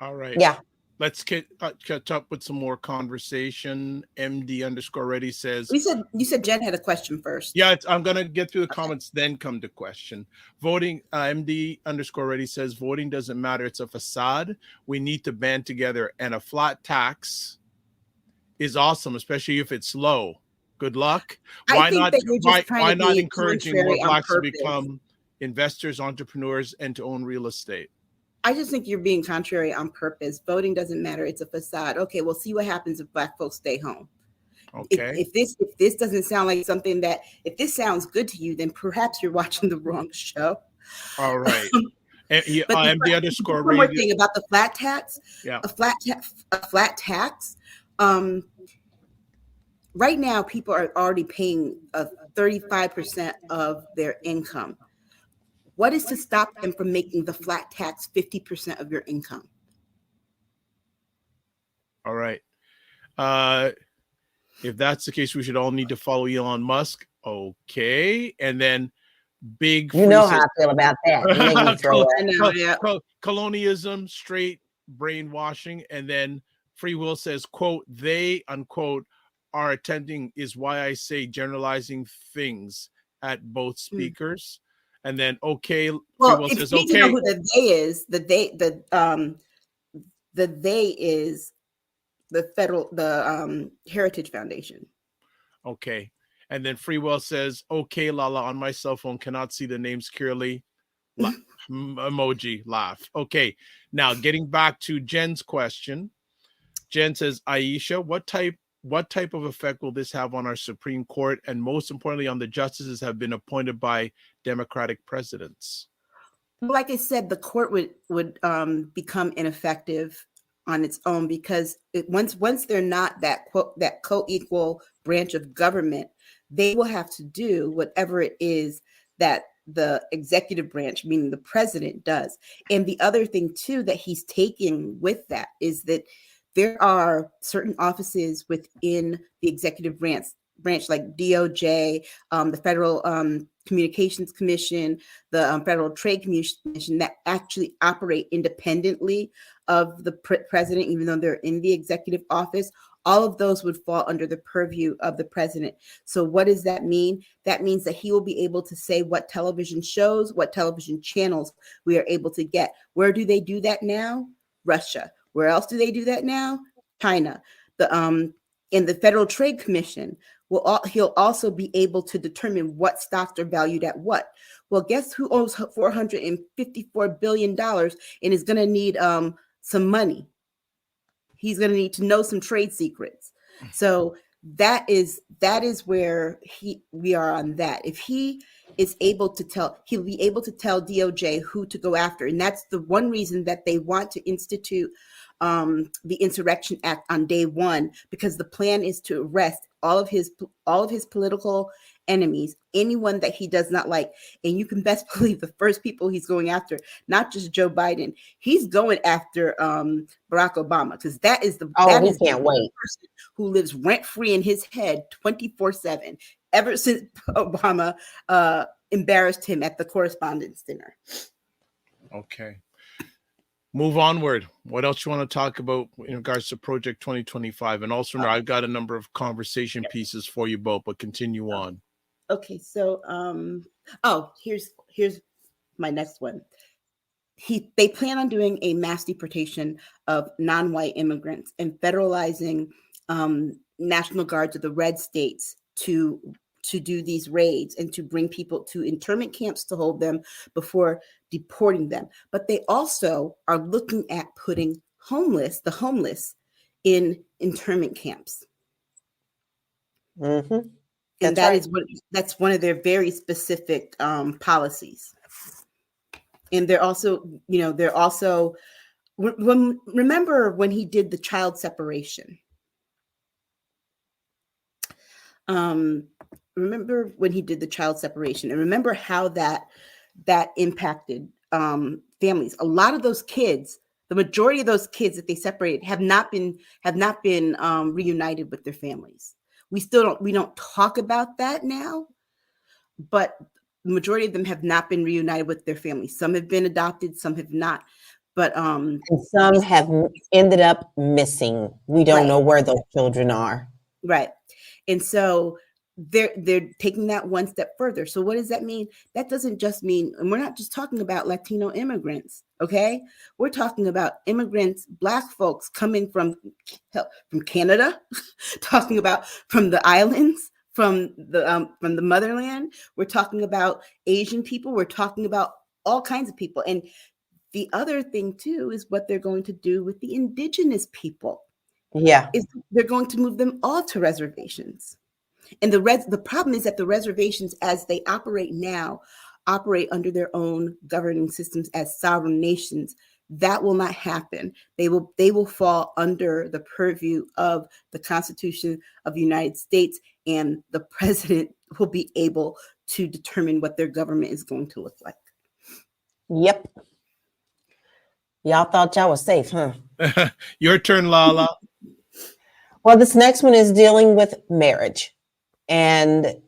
All right. Yeah. Let's catch up with some more conversation. MD_ready says, you said Jen had a question first. Yeah, I'm going to get through the comments, then come to question. Voting, MD_ready says, voting doesn't matter. It's a facade. We need to band together, and a flat tax is awesome, especially if it's low. Good luck. Why not encouraging more blacks to become investors, entrepreneurs, and to own real estate? I just think you're being contrary on purpose. Voting doesn't matter. It's a facade. Okay, we'll see what happens if black folks stay home. Okay. If this doesn't sound like something if this sounds good to you, then perhaps you're watching the wrong show. All right. MD_ready. One more thing about the flat tax. Yeah. A flat tax. Right now, people are already paying 35% of their income. What is to stop them from making the flat tax 50% of your income? All right. If that's the case, we should all need to follow Elon Musk. Okay. And then big. You know how I feel about that. Colonialism, straight brainwashing. And then Free Will says, quote, they, unquote, are attempting, is why I say generalizing things at both speakers. And then okay, well, if says, you need to know who the they is, the they is the Heritage Foundation. Okay, and then Free Will says, okay, LaLa, on my cell phone cannot see the names clearly. Emoji laugh. Okay, now getting back to Jen's question. Jen says, Aisha, what type of effect will this have on our Supreme Court, and most importantly on the justices have been appointed by Democratic presidents? Like I said, the court would become ineffective on its own, because once they're not that co-equal branch of government, they will have to do whatever it is that the executive branch, meaning the president, does. And the other thing too that he's taking with that is that there are certain offices within the executive branch like DOJ, the Federal Communications Commission, the Federal Trade Commission, that actually operate independently of the president, even though they're in the executive office. All of those would fall under the purview of the president. So what does that mean? That means that he will be able to say what television shows, what television channels we are able to get. Where do they do that now? Russia. Where else do they do that now? China. And the Federal Trade Commission he'll also be able to determine what stocks are valued at what. Well, guess who owes $454 billion and is going to need some money? He's going to need to know some trade secrets. So that is where we are on that. If he is able to tell, he'll be able to tell DOJ who to go after. And that's the one reason that they want to institute the Insurrection Act on day one, because the plan is to arrest all of his political enemies, anyone that he does not like. And you can best believe the first people he's going after, not just Joe Biden, he's going after Barack Obama, because that is the can't wait. person who lives rent free in his head 24/7 ever since Obama embarrassed him at the Correspondents' Dinner. Okay. Move onward. What else you want to talk about in regards to Project 2025? And also, I've got a number of conversation pieces for you both, but continue on. Okay, so here's my next one. They plan on doing a mass deportation of non-white immigrants and federalizing National Guards of the red states to do these raids and to bring people to internment camps to hold them before deporting them. But they also are looking at putting the homeless in internment camps. Mm-hmm. And that's one of their very specific policies. And they're also remember when he did the child separation. Remember when he did the child separation, and remember how that impacted families. A lot of those kids, the majority of those kids that they separated, have not been reunited with their families. We don't talk about that now, but the majority of them have not been reunited with their families. Some have been adopted, some have not. But and some have ended up missing. We don't know where those children are. Right. And so they're taking that one step further. So what does that mean? That doesn't just mean, and we're not just talking about Latino immigrants, okay? We're talking about immigrants, Black folks coming from Canada, talking about from the islands, from the motherland. We're talking about Asian people. We're talking about all kinds of people. And the other thing too is what they're going to do with the indigenous people. Yeah, is they're going to move them all to reservations. And the problem is that the reservations, as they operate now, operate under their own governing systems as sovereign nations. That will not happen. They will fall under the purview of the Constitution of the United States, and the president will be able to determine what their government is going to look like. Yep. Y'all thought y'all was safe, huh? Your turn, LaLa. Well, this next one is dealing with marriage. And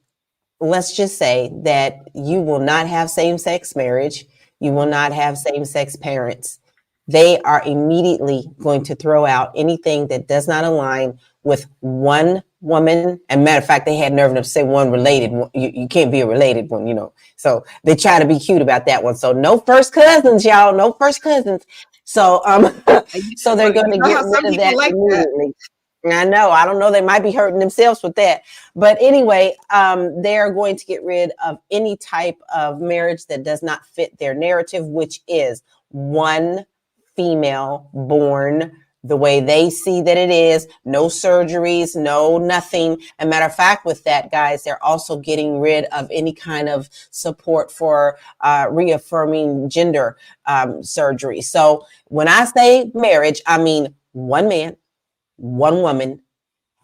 let's just say that you will not have same-sex marriage. You will not have same-sex parents. They are immediately going to throw out anything that does not align with one woman. And matter of fact, they had nerve enough to say one related. You can't be a related one, So they try to be cute about that one. So no first cousins, y'all. No first cousins. So so they're going to get rid of that immediately. I know. I don't know. They might be hurting themselves with that. But anyway, they're going to get rid of any type of marriage that does not fit their narrative, which is one female born the way they see that it is. No surgeries, no nothing. And matter of fact, with that, guys, they're also getting rid of any kind of support for reaffirming gender surgery. So when I say marriage, I mean one man, one woman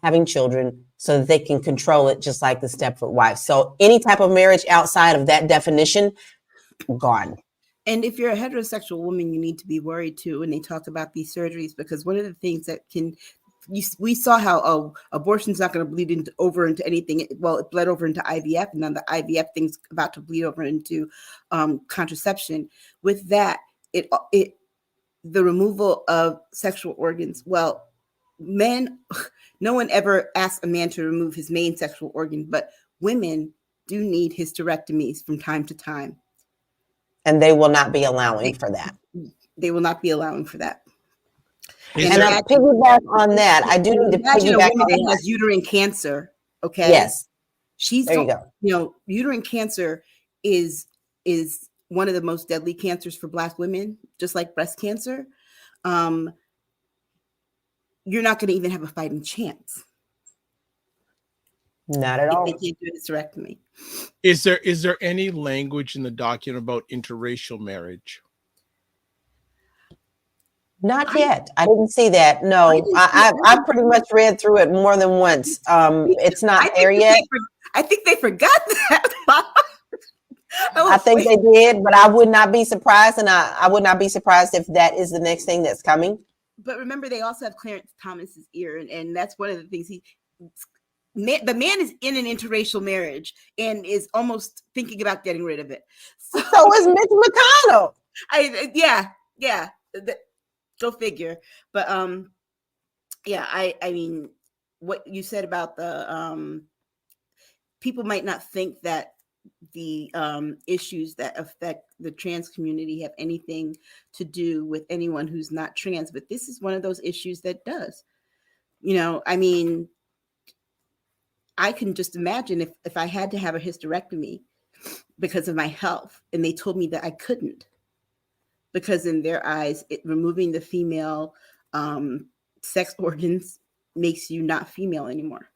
having children so that they can control it, just like the Stepford wife. So any type of marriage outside of that definition, gone. And if you're a heterosexual woman, you need to be worried too when they talk about these surgeries, because one of the things that we saw how abortion's not going to bleed over into anything. Well, it bled over into IVF, and then the IVF thing's about to bleed over into contraception. With that, the removal of sexual organs. Well, men, no one ever asked a man to remove his main sexual organ, but women do need hysterectomies from time to time. And they will not be allowing for that. They will not be allowing for that. And I'll piggyback on that. I do need to imagine a piggyback woman on that that. has uterine cancer. Okay. Yes. She's, There you go. Uterine cancer is one of the most deadly cancers for Black women, just like breast cancer. You're not going to even have a fighting chance. Not at all. If they can't do a hysterectomy. Is there any language in the document about interracial marriage? Not yet. I didn't see that. No, I've pretty much read through it more than once. It's not there yet. I think they forgot that. I think they did, but I would not be surprised, and I would not be surprised if that is the next thing that's coming. But remember, they also have Clarence Thomas's ear, and that's one of the things the man is in an interracial marriage and is almost thinking about getting rid of it. So is Mitch McConnell. Yeah. Go figure. But I mean, what you said about the people might not think that the issues that affect the trans community have anything to do with anyone who's not trans, but this is one of those issues that does. I mean, I can just imagine if I had to have a hysterectomy because of my health and they told me that I couldn't, because in their eyes, removing the female sex organs makes you not female anymore.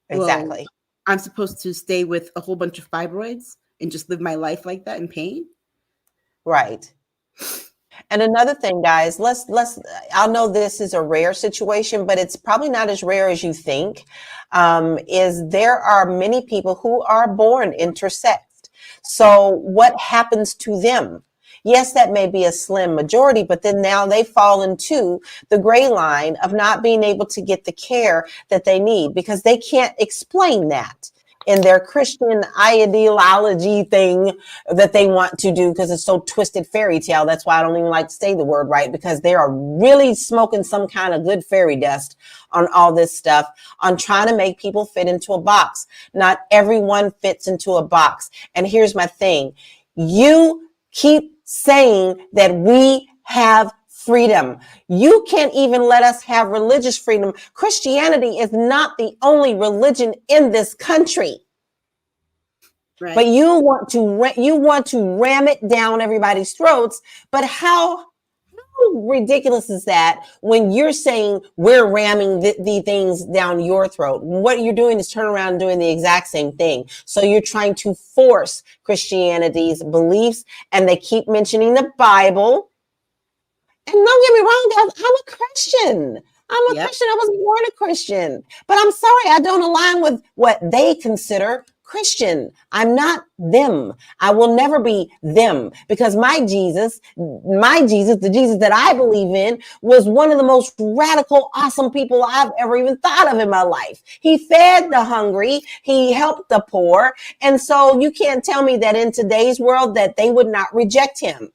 Exactly. Well, I'm supposed to stay with a whole bunch of fibroids and just live my life like that in pain? Right. And another thing, guys, I know this is a rare situation, but it's probably not as rare as you think, is there are many people who are born intersexed. So what happens to them? Yes, that may be a slim majority, but then now they fall into the gray line of not being able to get the care that they need because they can't explain that in their Christian ideology thing that they want to do because it's so twisted fairy tale. That's why I don't even like to say the word right, because they are really smoking some kind of good fairy dust on all this stuff, on trying to make people fit into a box. Not everyone fits into a box. And here's my thing. You keep saying that we have freedom. You can't even let us have religious freedom. Christianity is not the only religion in this country. Right. But you want to ram it down everybody's throats. But how ridiculous is that when you're saying we're ramming the things down your throat? What you're doing is turn around and doing the exact same thing. So you're trying to force Christianity's beliefs, and they keep mentioning the Bible. And don't get me wrong, guys, I'm a Christian. I'm a Christian. I was born a Christian. But I'm sorry, I don't align with what they consider Christian. I'm not them. I will never be them, because my Jesus, the Jesus that I believe in, was one of the most radical, awesome people I've ever even thought of in my life. He fed the hungry. He helped the poor. And so you can't tell me that in today's world that they would not reject him.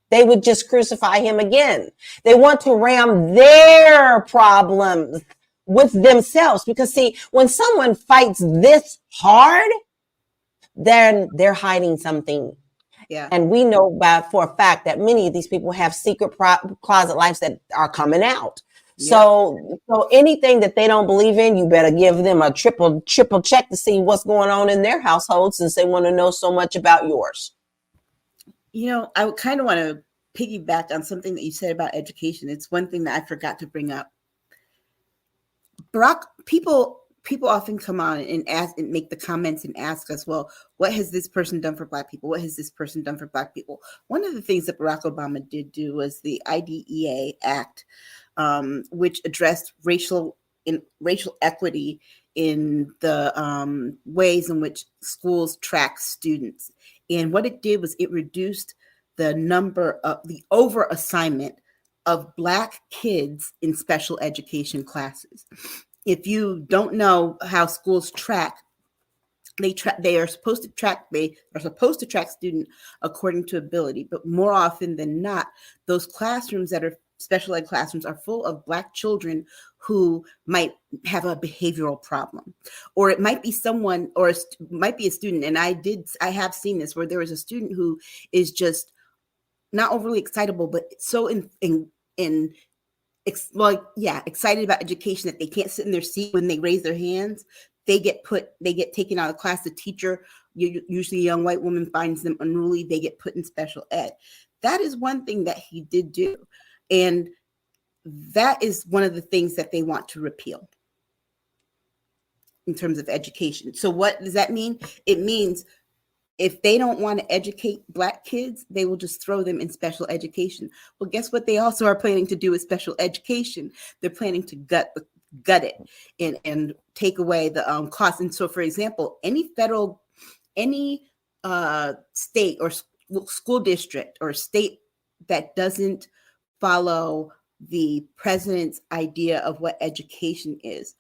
They would just crucify him again. They want to ram their problems with themselves, because see, when someone fights this hard, then they're hiding something. Yeah. And we know for a fact that many of these people have secret closet lives that are coming out. Yeah. So anything that they don't believe in, you better give them a triple check to see what's going on in their household, since they want to know so much about yours. I would kind of want to piggyback on something that you said about education. It's one thing that I forgot to bring up. People often come on and ask and make the comments and ask us, well, what has this person done for Black people? What has this person done for Black people? One of the things that Barack Obama did do was the IDEA Act, which addressed racial equity in the ways in which schools track students. And what it did was it reduced the number of the over-assignment of Black kids in special education classes. If you don't know how schools track, they are supposed to track student according to ability, but more often than not, those classrooms that are special ed classrooms are full of Black children who might have a behavioral problem, or it might be someone, or it might be a student. And I have seen this, where there was a student who is just not overly excitable, but so excited about education, that they can't sit in their seat when they raise their hands. They get taken out of class. The teacher, usually a young white woman, finds them unruly. They get put in special ed. That is one thing that he did do. And that is one of the things that they want to repeal in terms of education. So what does that mean? It means if they don't want to educate Black kids, they will just throw them in special education. Well, guess what they also are planning to do with special education? They're planning to gut it and take away the cost. And so, for example, any state or school district or state that doesn't follow the president's idea of what education is,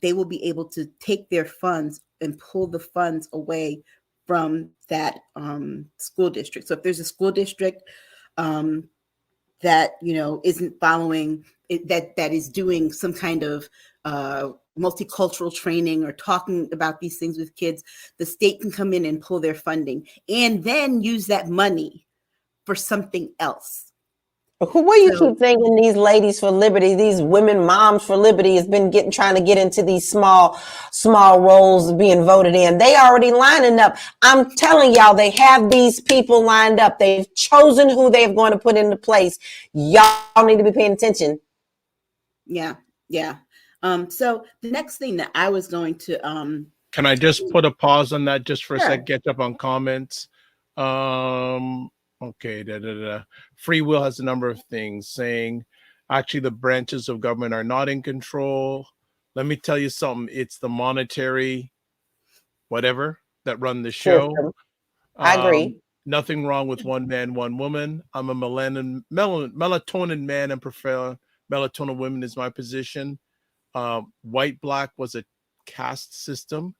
they will be able to take their funds and pull the funds away from that school district. So if there's a school district that isn't following it, that is doing some kind of multicultural training or talking about these things with kids, the state can come in and pull their funding and then use that money for something else. What do you keep thinking these ladies for liberty, these women moms for liberty has been trying to get into these small roles being voted in? They already lining up. I'm telling y'all, they have these people lined up. They've chosen who they're going to put into place. Y'all need to be paying attention. Yeah. So the next thing that I was going to can I just put a pause on that just for a sec, catch up on comments? Okay, Free Will has a number of things saying actually the branches of government are not in control. Let me tell you something. It's the monetary whatever that run the show. I agree. Nothing wrong with one man, one woman. I'm a melatonin man and prefer melatonin women is my position. White, black was a caste system.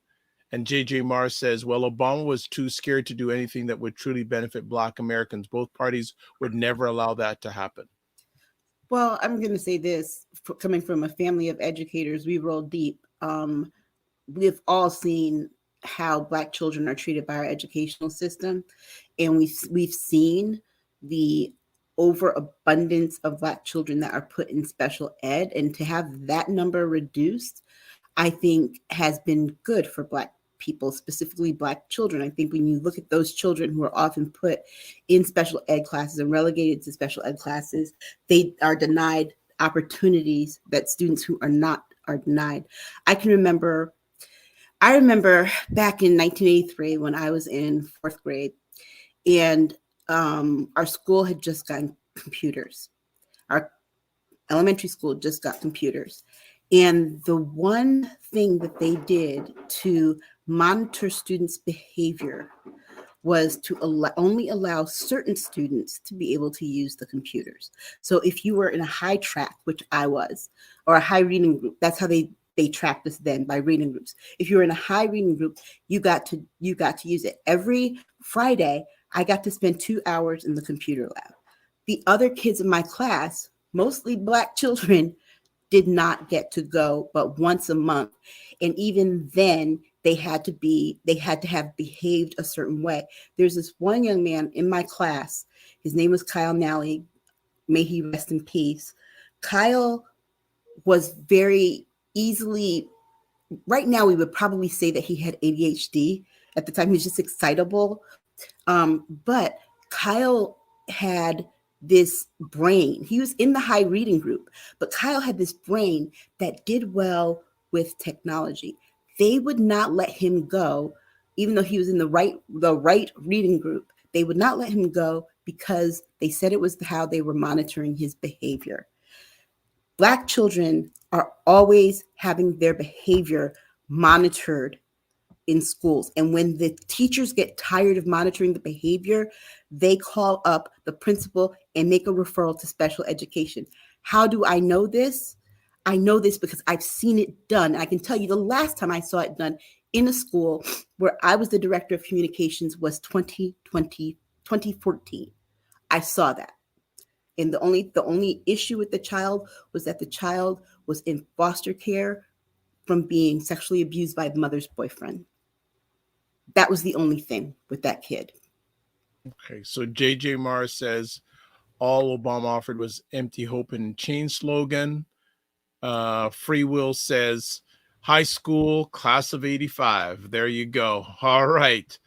And J.J. Marr says, well, Obama was too scared to do anything that would truly benefit Black Americans. Both parties would never allow that to happen. Well, I'm going to say this, coming from a family of educators, we roll deep. We've all seen how Black children are treated by our educational system. And we've seen the overabundance of Black children that are put in special ed. And to have that number reduced, I think has been good for Black people, specifically Black children. I think when you look at those children who are often put in special ed classes and relegated to special ed classes, they are denied opportunities that students who are not are denied. I remember back in 1983 when I was in fourth grade, and our school had just gotten computers. Our elementary school just got computers. And the one thing that they did to monitor students' behavior was to only allow certain students to be able to use the computers. So if you were in a high track, which I was, or a high reading group, that's how they tracked us then, by reading groups. If you were in a high reading group, you got to use it. Every Friday, I got to spend 2 hours in the computer lab. The other kids in my class, mostly Black children, did not get to go but once a month. And even then they had to have behaved a certain way. There's this one young man in my class. His name was Kyle Nally. May he rest in peace. Kyle was very easily, right now we would probably say that he had ADHD. At the time he was just excitable. But Kyle had this brain. He was in the high reading group, but Kyle had this brain that did well with technology. They would not let him go, even though he was in the right reading group. They would not let him go because they said it was how they were monitoring his behavior. Black children are always having their behavior monitored in schools. And when the teachers get tired of monitoring the behavior, they call up the principal and make a referral to special education. How do I know this? I know this because I've seen it done. I can tell you the last time I saw it done in a school where I was the director of communications was 2014. I saw that. And the only issue with the child was that the child was in foster care from being sexually abused by the mother's boyfriend. That was the only thing with that kid. Okay, so J.J. Marr says, All Obama offered was empty hope and change slogan. Free Will says high school class of 85. There you go. All right.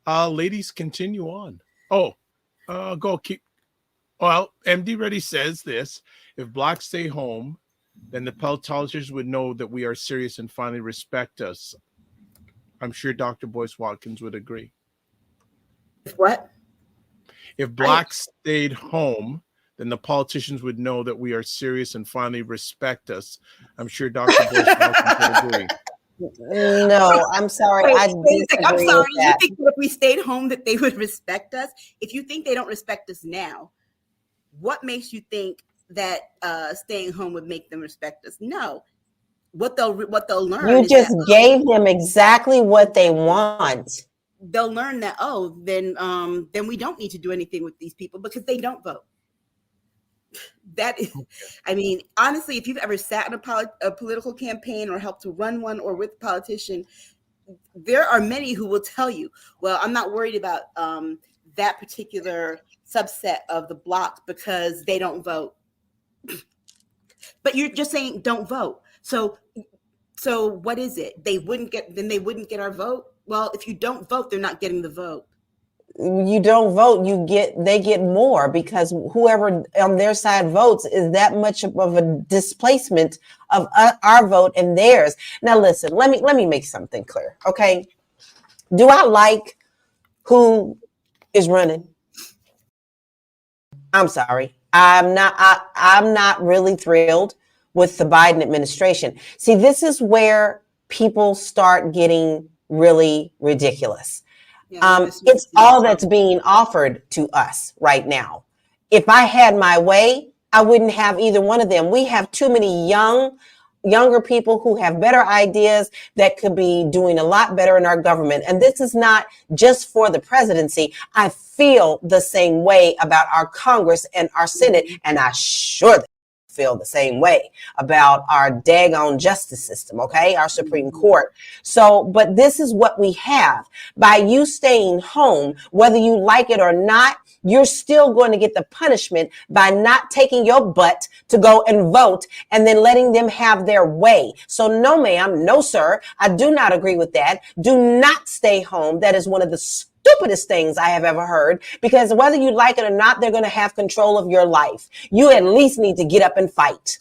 Ladies, continue on. Go keep. Well, MD Ready says this. If blacks stay home, then the politicians would know that we are serious and finally respect us. I'm sure Dr. Boyce Watkins would agree. What? If blacks stayed home, then the politicians would know that we are serious and finally respect us. I'm sure Dr. Boyce Watkins would agree. No, I'm sorry. Wait, I I'm disagree sorry. with You that. think that if we stayed home that they would respect us? If you think they don't respect us now, what makes you think that staying home would make them respect us? No. What they'll learn. You is just that, gave them exactly what they want. they'll learn that, then we don't need to do anything with these people because they don't vote. That is, I mean, honestly, if you've ever sat in a political campaign or helped to run one or with a politician, there are many who will tell you, well, I'm not worried about that particular subset of the block because they don't vote. But you're just saying don't vote. So what is it? They wouldn't get our vote. Well, if you don't vote, they're not getting the vote. You don't vote, they get more because whoever on their side votes is that much of a displacement of our vote and theirs. Now, listen, let me make something clear. Okay. Do I like who is running? I'm sorry. I'm not really thrilled with the Biden administration. See, this is where people start getting really ridiculous. It's all that's being offered to us right now. If I had my way, I wouldn't have either one of them. We have too many younger people who have better ideas that could be doing a lot better in our government. And this is not just for the presidency. I feel the same way about our Congress and our Senate, and I sure feel the same way about our daggone justice system, okay? Our Supreme Court. So, but this is what we have. By you staying home, whether you like it or not, you're still going to get the punishment by not taking your butt to go and vote and then letting them have their way. So no, ma'am, no, sir, I do not agree with that. Do not stay home. That is one of the stupidest things I have ever heard, because whether you like it or not, they're going to have control of your life. You at least need to get up and fight.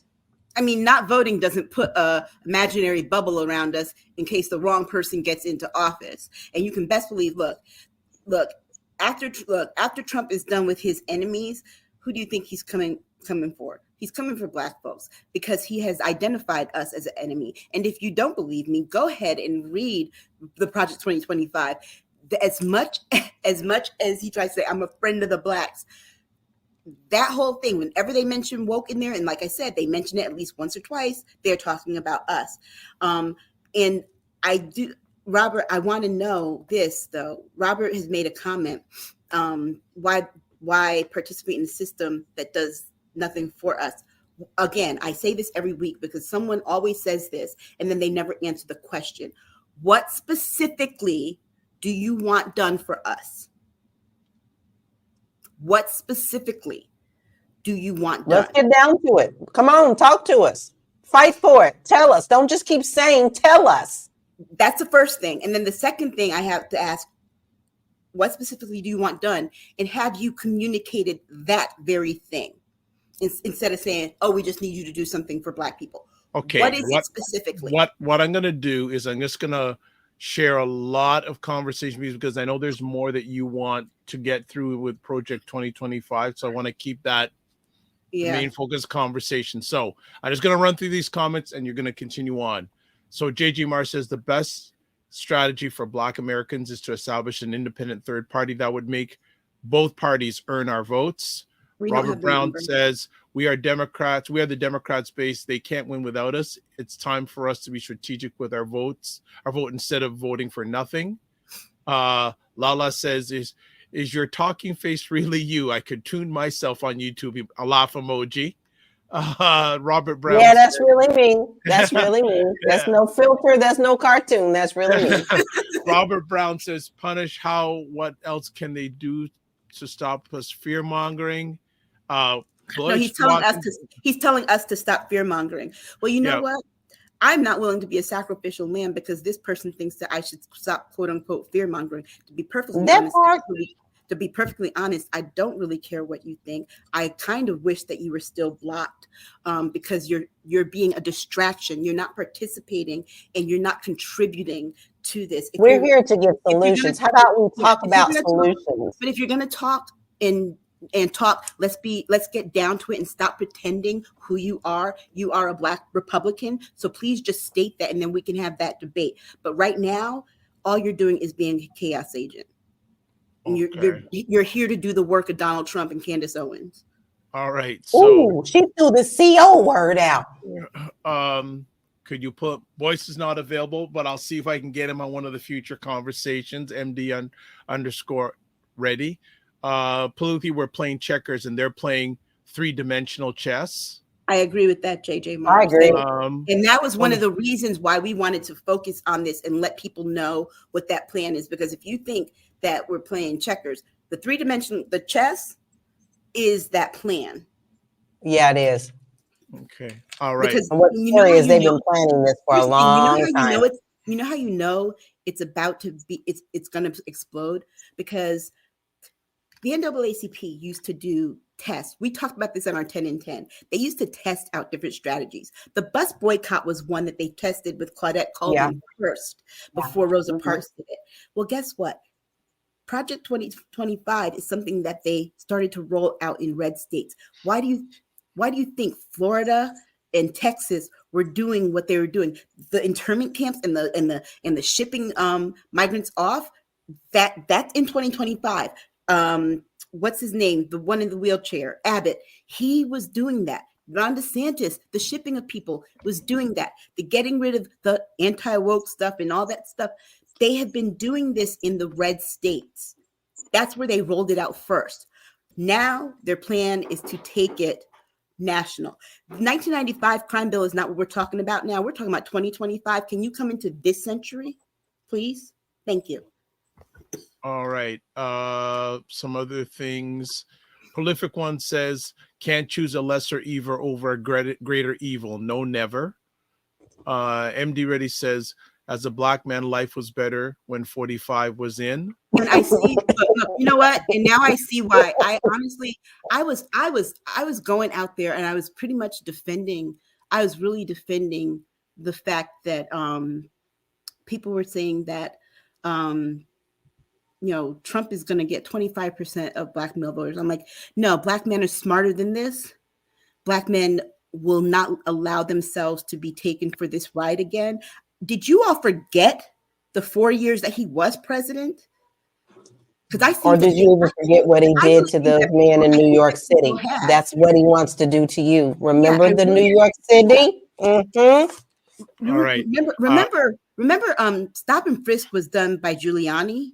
I mean, not voting doesn't put a imaginary bubble around us in case the wrong person gets into office. And you can best believe, look, after Trump is done with his enemies, who do you think he's coming for? He's coming for Black folks because he has identified us as an enemy. And if you don't believe me, go ahead and read the Project 2025. As much as he tries to say, I'm a friend of the Blacks, that whole thing, whenever they mention woke in there, and like I said, they mention it at least once or twice, they're talking about us. And I do, Robert, I want to know this though. Robert has made a comment. Why participate in a system that does nothing for us? Again, I say this every week because someone always says this and then they never answer the question. What specifically do you want done for us? What specifically do you want done? Let's get down to it. Come on, talk to us. Fight for it. Tell us. Don't just keep saying, tell us. That's the first thing. And then the second thing I have to ask, what specifically do you want done? And have you communicated that very thing? Instead of saying, oh, we just need you to do something for Black people. Okay. What is it specifically? What I'm going to do is I'm just going to share a lot of conversation because I know there's more that you want to get through with Project 2025. So I want to keep that the main focus conversation. So I'm just going to run through these comments and you're going to continue on. So JG Mar says the best strategy for Black Americans is to establish an independent third party that would make both parties earn our votes. Robert Brown says we are Democrats. We are the Democrats base. They can't win without us. It's time for us to be strategic with our votes, our vote instead of voting for nothing. LaLa says, is your talking face really you? I could tune myself on YouTube. A laugh emoji. Robert Brown. Yeah, that's really me. That's really me. That's no filter. That's no cartoon. That's really me. Robert Brown says, punish how? What else can they do to stop us fear mongering? No, Boyce he's telling us to stop fear mongering. Well, you know Yeah. what? I'm not willing to be a sacrificial lamb because this person thinks that I should stop quote unquote fear mongering. To be perfectly That honest, part. to be perfectly honest, I don't really care what you think. I kind of wish that you were still blocked because you're being a distraction. You're not participating and you're not contributing to this. We're here to give solutions. How about we talk about solutions? But if you're going to talk and talk, let's get down to it and stop pretending who you are. You are a Black Republican, so please just state that and then we can have that debate. But right now, all you're doing is being a chaos agent. And you're here to do the work of Donald Trump and Candace Owens. All right. So she threw the CO word out. Could you put Boyce is not available, but I'll see if I can get him on one of the future conversations. MD _ ready. Paluthi, we're playing checkers and they're playing 3-dimensional chess. I agree with that, JJ. I agree. And that was one of the reasons why we wanted to focus on this and let people know what that plan is. Because if you think that we're playing checkers, the 3-dimensional, the chess is that plan. Yeah, it is. Okay. All right. Because and what's scary is they've been planning this for a long time. You know how you know it's about to be, it's going to explode? Because the NAACP used to do tests. We talked about this in our 10 and 10. They used to test out different strategies. The bus boycott was one that they tested with Claudette Colvin first before Rosa Parks did it. Well, guess what? Project 2025 is something that they started to roll out in red states. Why do you think Florida and Texas were doing what they were doing? The internment camps and the shipping migrants off, that's in 2025. What's his name? The one in the wheelchair, Abbott. He was doing that. Ron DeSantis, the shipping of people, was doing that. The getting rid of the anti-woke stuff and all that stuff. They have been doing this in the red states. That's where they rolled it out first. Now their plan is to take it national. The 1995 crime bill is not what we're talking about now. We're talking about 2025. Can you come into this century, please? Thank you. All right. Some other things. Prolific One says, can't choose a lesser evil over a greater evil. No, never. MD Ready says, as a Black man, life was better when 45 was in. And I see, you know what? And now I see why. I honestly, I was going out there and I was pretty much defending. I was really defending the fact that people were saying that Trump is going to get 25% of Black male voters. I'm like, no, Black men are smarter than this. Black men will not allow themselves to be taken for this ride again. Did you all forget the 4 years that he was president? Or did you even forget what he did to those men in New York City? That's what he wants to do to you. Remember the New York City? Mm-hmm. All right. Remember, stop and frisk was done by Giuliani,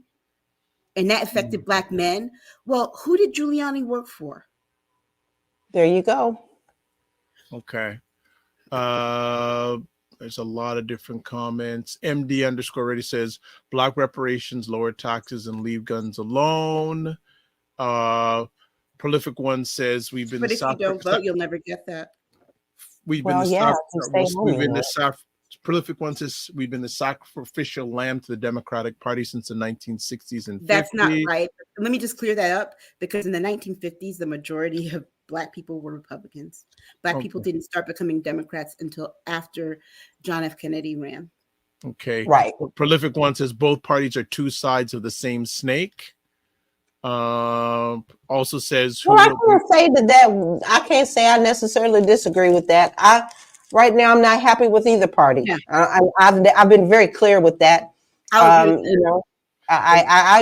and that affected Black men. Well, who did Giuliani work for? There you go. Okay. There's a lot of different comments. MD _ already says Black reparations, lower taxes, and leave guns alone. Prolific One says we've been. But if you don't vote, you'll never get that. Prolific One says we've been the sacrificial lamb to the Democratic Party since the 1960s and 50s. That's not right. Let me just clear that up, because in the 1950s, the majority of Black people were Republicans. Black people didn't start becoming Democrats until after John F. Kennedy ran. Okay. Right. Prolific One says both parties are two sides of the same snake. Also says, I can't say I necessarily disagree with that. Right now, I'm not happy with either party. Yeah. I've been very clear with that. I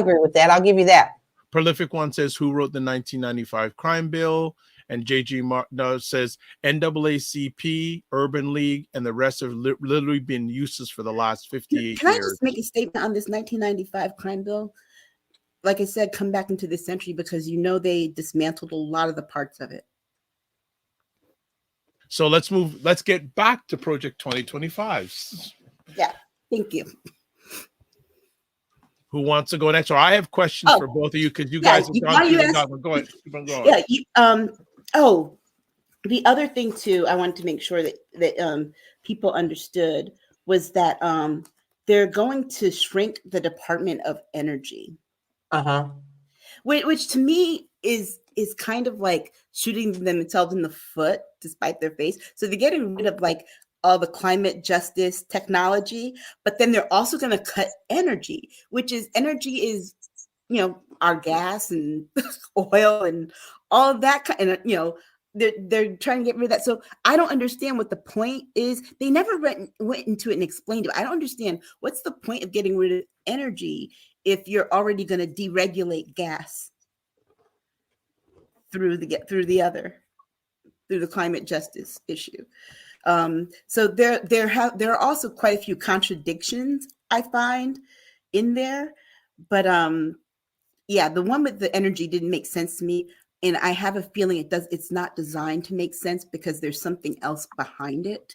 agree with that. I'll give you that. Prolific One says, who wrote the 1995 crime bill? And JG Martin says NAACP, Urban League, and the rest have literally been useless for the last 58 years. Can I just make a statement on this 1995 crime bill? Like I said, come back into this century because they dismantled a lot of the parts of it. So let's get back to Project 2025. Yeah, thank you. Who wants to go next? Or I have questions for both of you because you guys have gone through the document. Go ahead. Keep on going. Yeah, Oh, the other thing too, I wanted to make sure that people understood was that they're going to shrink the Department of Energy, which to me is kind of like shooting themselves in the foot despite their face. So they're getting rid of like all the climate justice technology, but then they're also going to cut energy, energy is, our gas and oil and all of that. And, they're trying to get rid of that. So I don't understand what the point is. They never went into it and explained it. I don't understand what's the point of getting rid of energy if you're already going to deregulate gas through the climate justice issue. So there are also quite a few contradictions I find in there, but yeah, the one with the energy didn't make sense to me, and I have a feeling it's not designed to make sense because there's something else behind it.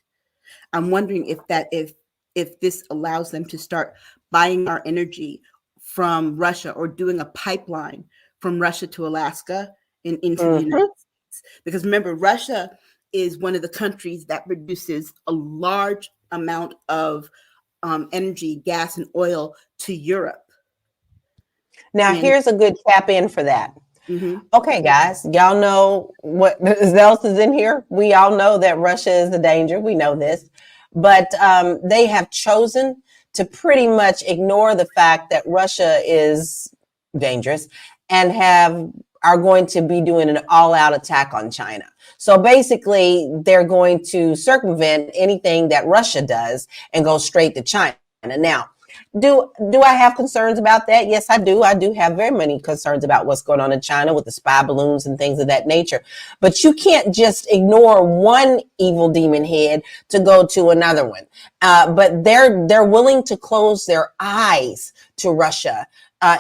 I'm wondering if this allows them to start buying our energy from Russia or doing a pipeline from Russia to Alaska into the United States. Because remember, Russia is one of the countries that produces a large amount of energy, gas, and oil to Europe. Now, here's a good tap in for that. Okay, guys, y'all know what else is in here. We all know that Russia is the danger. We know this, but they have chosen to pretty much ignore the fact that Russia is dangerous and are going to be doing an all-out attack on China. So basically, they're going to circumvent anything that Russia does and go straight to China. Now, do I have concerns about that? Yes, I do. I do have very many concerns about what's going on in China with the spy balloons and things of that nature. But you can't just ignore one evil demon head to go to another one. But they're willing to close their eyes to Russia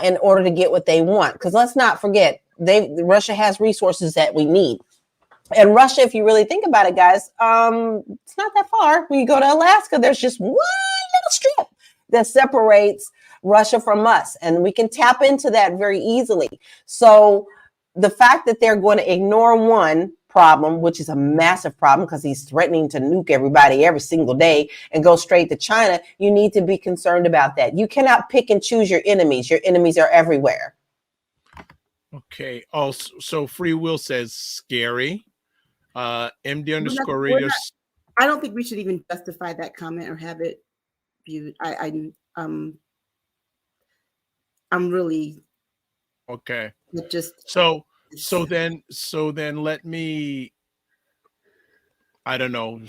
in order to get what they want. Because let's not forget, Russia has resources that we need. And Russia, if you really think about it, guys, it's not that far. When you go to Alaska, there's just one little strip that separates Russia from us. And we can tap into that very easily. So the fact that they're going to ignore one problem, which is a massive problem because he's threatening to nuke everybody every single day and go straight to China, you need to be concerned about that. You cannot pick and choose your enemies. Your enemies are everywhere. Okay. Also, so Free Will says scary. MD underscore radio. I don't think we should even justify that comment or have it viewed. I'm really okay. Just so then let me, I don't know,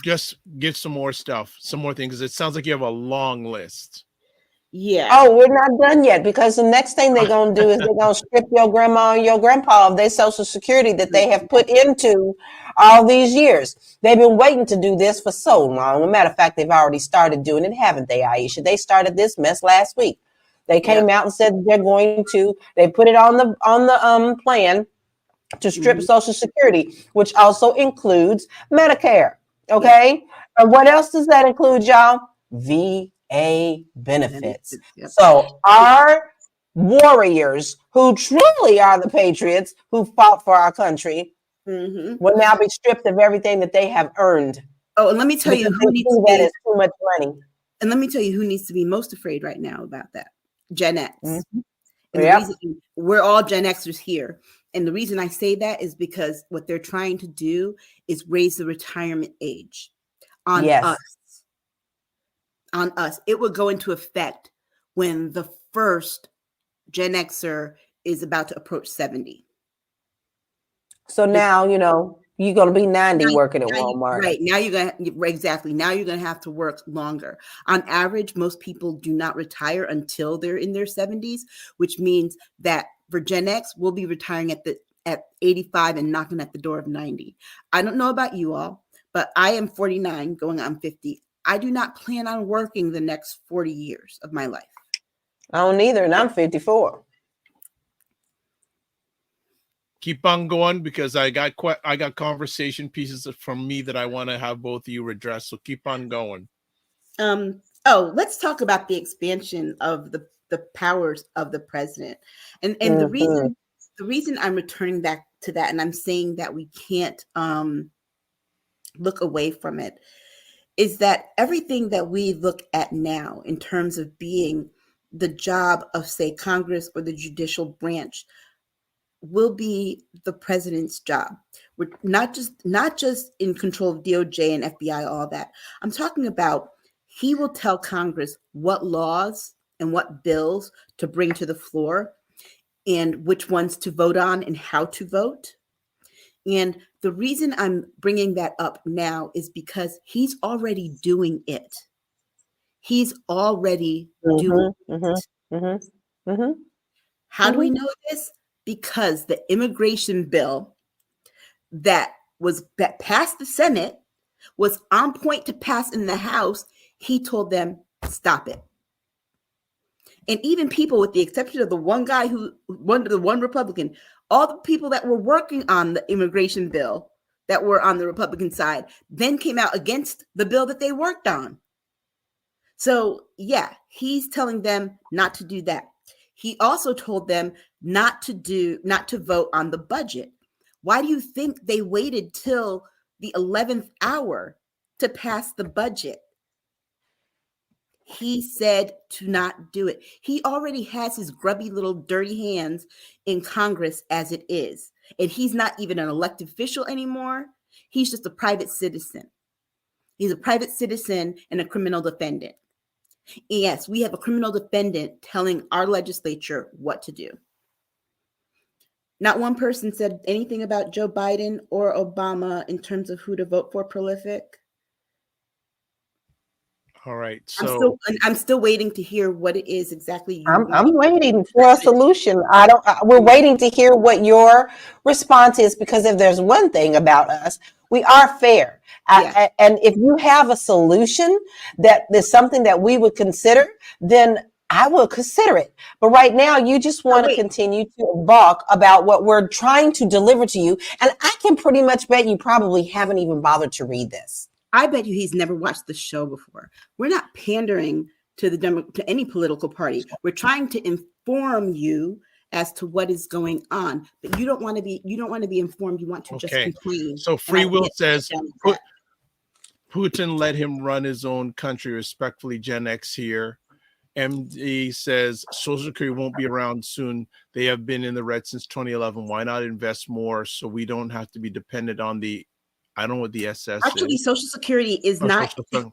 just get some more stuff, some more things. It sounds like you have a long list. Yeah. Oh, we're not done yet, because the next thing they're going to do is they're going to strip your grandma and your grandpa of their Social Security that they have put into all these years. They've been waiting to do this for so long. As a matter of fact, they've already started doing it, haven't they, Aisha? They started this mess last week. They came out and said they're going to. They put it on the plan to strip Social Security, which also includes Medicare. Okay, and what else does that include, y'all? VA benefits. Yep. So our warriors, who truly are the patriots who fought for our country, will now be stripped of everything that they have earned. Oh, and let me tell you who needs to that is too much money. And let me tell you who needs to be most afraid right now about that. Gen X. And the reason, we're all Gen Xers here. And the reason I say that is because what they're trying to do is raise the retirement age on us. On us. It will go into effect when the first Gen Xer is about to approach 70. So now, you know, you're going to be 90 working at Walmart. Right. Now you're going to, exactly. Now you're going to have to work longer. On average, most people do not retire until they're in their 70s, which means that for Gen X, we'll be retiring at 85 and knocking at the door of 90. I don't know about you all, but I am 49 going on 50. I do not plan on working the next 40 years of my life. I don't either, and I'm 54. Keep on going, because I got conversation pieces from me that I want to have both of you address. So keep on going. Let's talk about the expansion of the powers of the president, and the reason I'm returning back to that, and I'm saying that we can't look away from it, is that everything that we look at now in terms of being the job of, say, Congress or the judicial branch will be the president's job. We're not just in control of DOJ and FBI, all that. I'm talking about he will tell Congress what laws and what bills to bring to the floor and which ones to vote on and how to vote. And the reason I'm bringing that up now is because he's already doing it. He's already doing it. How do we know this? Because the immigration bill that passed the Senate was on point to pass in the House. He told them, stop it. And even people, with the exception of the one guy the one Republican, all the people that were working on the immigration bill that were on the Republican side then came out against the bill that they worked on. So yeah, he's telling them not to do that. He also told them not to vote on the budget. Why do you think they waited till the 11th hour to pass the budget? He said to not do it. He already has his grubby little dirty hands in Congress as it is. And he's not even an elected official anymore. He's just a private citizen. He's a private citizen and a criminal defendant. Yes, we have a criminal defendant telling our legislature what to do. Not one person said anything about Joe Biden or Obama in terms of who to vote for. Prolific. All right. So I'm still waiting to hear what it is exactly. I'm waiting for a solution. We're waiting to hear what your response is, because if there's one thing about us, we are fair. Yeah. And if you have a solution that is something that we would consider, then I will consider it. But right now, you just want to continue to balk about what we're trying to deliver to you. And I can pretty much bet you probably haven't even bothered to read this. I bet you he's never watched the show before. We're not pandering to any political party. We're trying to inform you as to what is going on, but you don't want to be informed. You want to just complain. So Free Will says Putin let him run his own country. Respectfully, Gen X here. MD says Social Security won't be around soon. They have been in the red since 2011. Why not invest more so we don't have to be dependent on the, I don't know what the SS actually is. Social Security is not and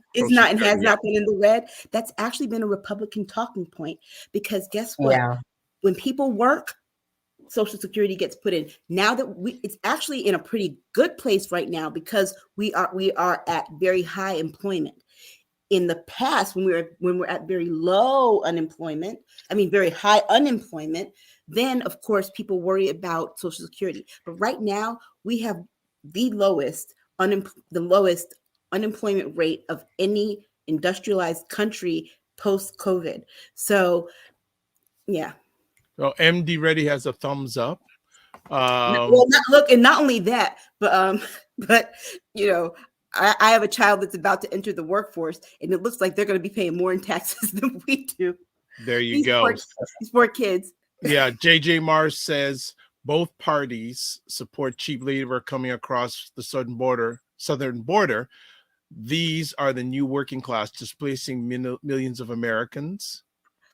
has not been in the red. That's actually been a Republican talking point, because guess what? Yeah. When people work, Social Security gets put in. Now that it's actually in a pretty good place right now, because we are at very high employment. In the past, when we're at very low unemployment, very high unemployment, then of course people worry about Social Security. But right now we have the lowest unemployment rate of any industrialized country post-COVID. So, yeah. Well, MD Ready has a thumbs up. Not only that, but you know, I have a child that's about to enter the workforce, and it looks like they're going to be paying more in taxes than we do. There you go. These poor kids. Yeah, JJ Mars says both parties support cheap labor coming across the southern border. These are the new working class displacing millions of Americans.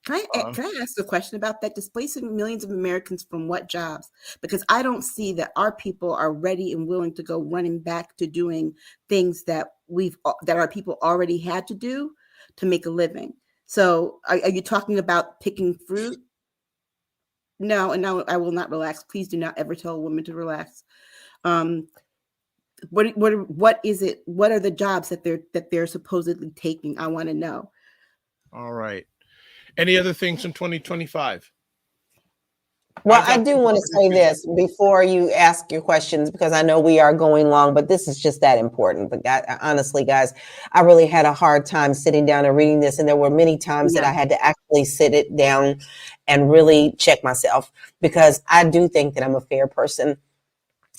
Can I ask a question about that? Displacing millions of Americans from what jobs? Because I don't see that our people are ready and willing to go running back to doing things that our people already had to do to make a living. So are you talking about picking fruit? No, and now I will not relax. Please do not ever tell a woman to relax. What is it? What are the jobs that they're supposedly taking? I want to know. All right. Any other things in 2025? Well, I do want to say this before you ask your questions, because I know we are going long, but this is just that important. But honestly, guys, I really had a hard time sitting down and reading this. And there were many times that I had to actually sit it down and really check myself, because I do think that I'm a fair person.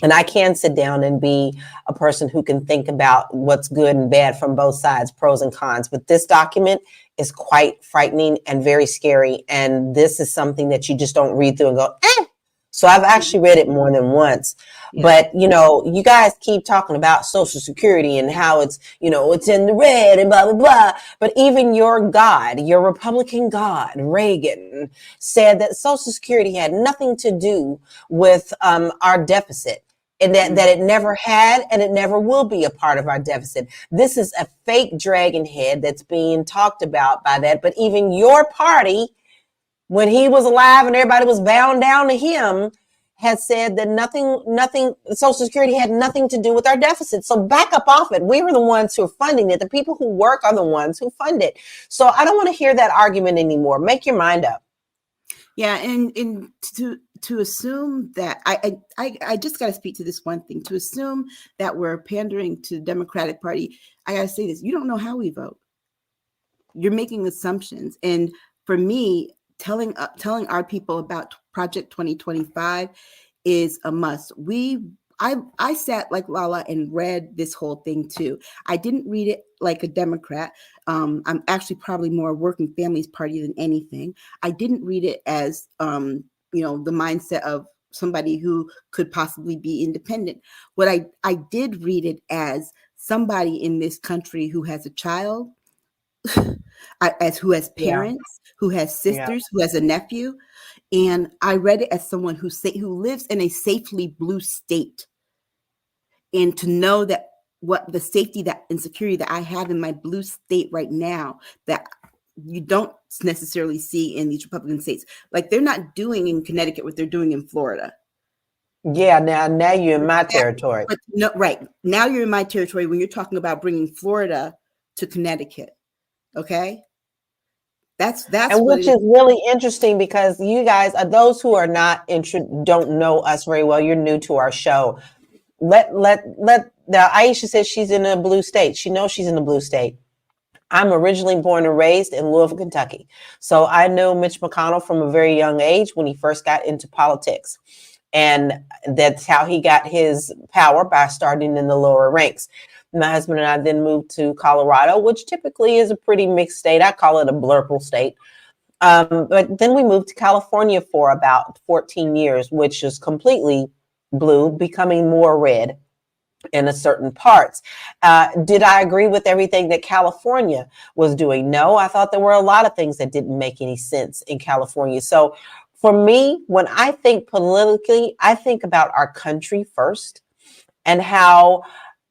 And I can sit down and be a person who can think about what's good and bad from both sides, pros and cons. But this document is quite frightening and very scary. And this is something that you just don't read through and go, So I've actually read it more than once. Yeah. But, you guys keep talking about Social Security and how it's, it's in the red and blah, blah, blah. But even your God, your Republican God, Reagan, said that Social Security had nothing to do with our deficit. And that it never had and it never will be a part of our deficit. This is a fake dragon head that's being talked about by that. But even your party, when he was alive and everybody was bound down to him, has said that nothing, Social Security had nothing to do with our deficit. So back up off it. We were the ones who are funding it. The people who work are the ones who fund it. So I don't want to hear that argument anymore. Make your mind up. Yeah, and to assume that I just got to speak to this one thing. To assume that we're pandering to the Democratic Party, I got to say this: you don't know how we vote. You're making assumptions, and for me, telling our people about Project 2025 is a must. I sat like LaLa and read this whole thing too. I didn't read it like a Democrat. I'm actually probably more Working Families Party than anything. I didn't read it as, the mindset of somebody who could possibly be independent. What I did read it as somebody in this country who has a child, who has parents, who has sisters, who has a nephew. And I read it as someone who lives in a safely blue state. And to know that what the safety and security that I have in my blue state right now, that you don't necessarily see in these Republican states. Like they're not doing in Connecticut what they're doing in Florida. Yeah, now you're in my territory. But no, right. Now you're in my territory when you're talking about bringing Florida to Connecticut. Okay? That's and which is really interesting because you guys are those who are not don't know us very well. You're new to our show. Now Aisha says she's in a blue state. She knows she's in a blue state. I'm originally born and raised in Louisville, Kentucky. So I know Mitch McConnell from a very young age when he first got into politics. And that's how he got his power, by starting in the lower ranks. My husband and I then moved to Colorado, which typically is a pretty mixed state. I call it a blurple state. But then we moved to California for about 14 years, which is completely blue, becoming more red in certain parts. Did I agree with everything that California was doing? No, I thought there were a lot of things that didn't make any sense in California. So for me, when I think politically, I think about our country first and how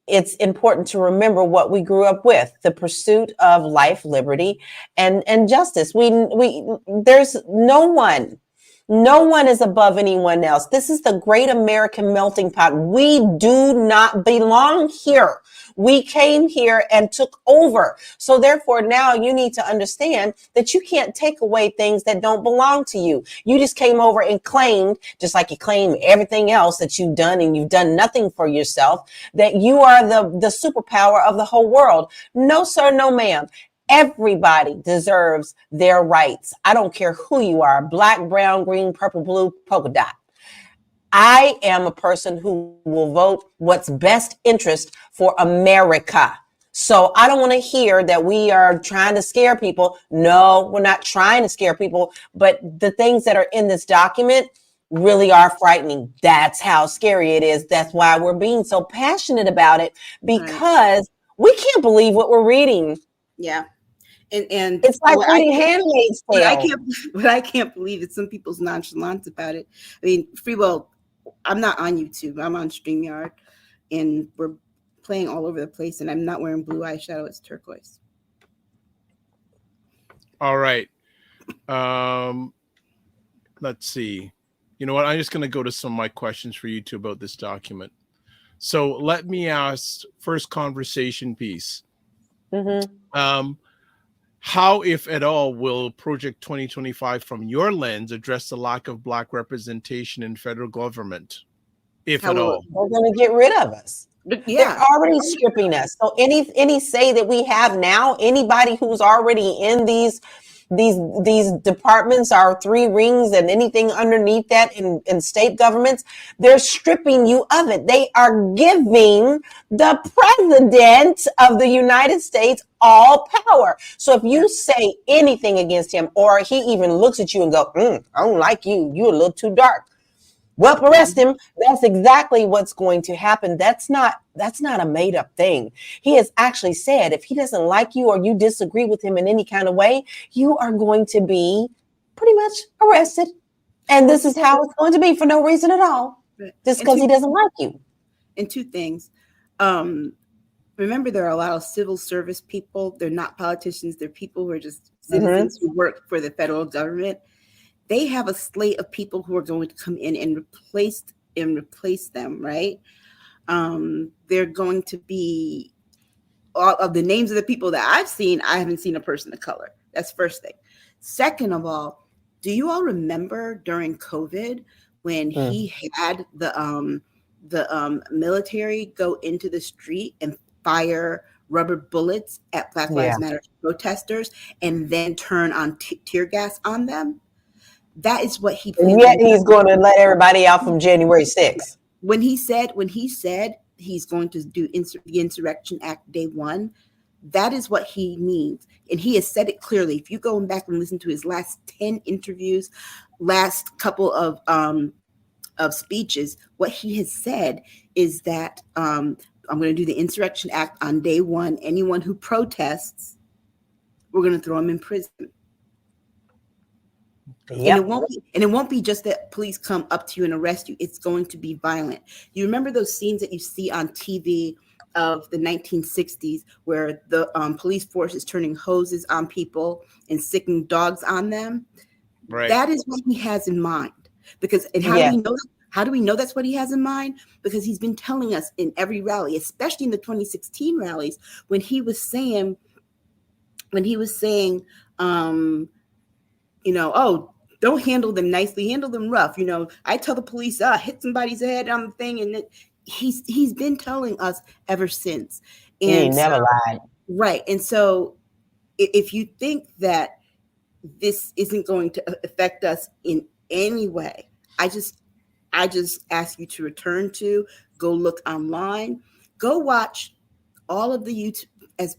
it's important to remember what we grew up with, the pursuit of life, liberty, and justice. There's no one is above anyone else. This is the great American melting pot. We do not belong here. We came here and took over. So therefore, now you need to understand that you can't take away things that don't belong to you. You just came over and claimed, just like you claim everything else that you've done, and you've done nothing for yourself, that you are the superpower of the whole world. No, sir, no, ma'am. Everybody deserves their rights. I don't care who you are, black, brown, green, purple, blue, polka dot. I am a person who will vote what's best interest for America. So I don't want to hear that we are trying to scare people. No, we're not trying to scare people, but the things that are in this document really are frightening. That's how scary it is. That's why we're being so passionate about it, because we can't believe what we're reading. Yeah. And it's like reading Handmaid's Tale. What I can't believe is some people's nonchalance about it. I mean, free will. I'm not on YouTube. I'm on StreamYard, and we're playing all over the place. And I'm not wearing blue eyeshadow. It's turquoise. All right. Let's see. You know what? I'm just going to go to some of my questions for you two about this document. So let me ask first conversation piece. Mm-hmm. How, if at all, will Project 2025, from your lens, address the lack of Black representation in federal government, if at all? They're going to get rid of us. Yeah. They're already stripping us. So any say that we have now, anybody who's already in these departments, are 3 rings and anything underneath that in state governments, they're stripping you of it. They are giving the president of the United States all power. So if you say anything against him, or he even looks at you and go, I don't like you, you're a little too dark, Well, arrest him. That's exactly what's going to happen. That's not a made up thing. He has actually said if he doesn't like you or you disagree with him in any kind of way, you are going to be pretty much arrested. And this is how it's going to be for no reason at all. Just because he doesn't like you. And two things. Remember, there are a lot of civil service people. They're not politicians. They're people who are just citizens who work for the federal government. They have a slate of people who are going to come in and replace them, right? They're going to be all of the names of the people that I've seen. I haven't seen a person of color. That's first thing. Second of all, do you all remember during COVID when he had the military go into the street and fire rubber bullets at Black Lives Matter protesters and then turn on tear gas on them? That is what he. And yet he's going to let everybody out from January 6th. When he said he's going to do the Insurrection Act day one, that is what he means, and he has said it clearly. If you go back and listen to his last 10 interviews, last couple of speeches, what he has said is that I'm going to do the Insurrection Act on day one. Anyone who protests, we're going to throw them in prison. Yep. And it won't be just that police come up to you and arrest you. It's going to be violent. You remember those scenes that you see on TV of the 1960s where the police force is turning hoses on people and sicking dogs on them? Right. That is what he has in mind. Because how do we know that's what he has in mind? Because he's been telling us in every rally, especially in the 2016 rallies, when he was saying, oh, don't handle them nicely, handle them rough. I tell the police, hit somebody's head on the thing. And he's been telling us ever since. And he never lied. Right. And so if you think that this isn't going to affect us in any way, I just ask you to go look online, go watch all of the YouTube,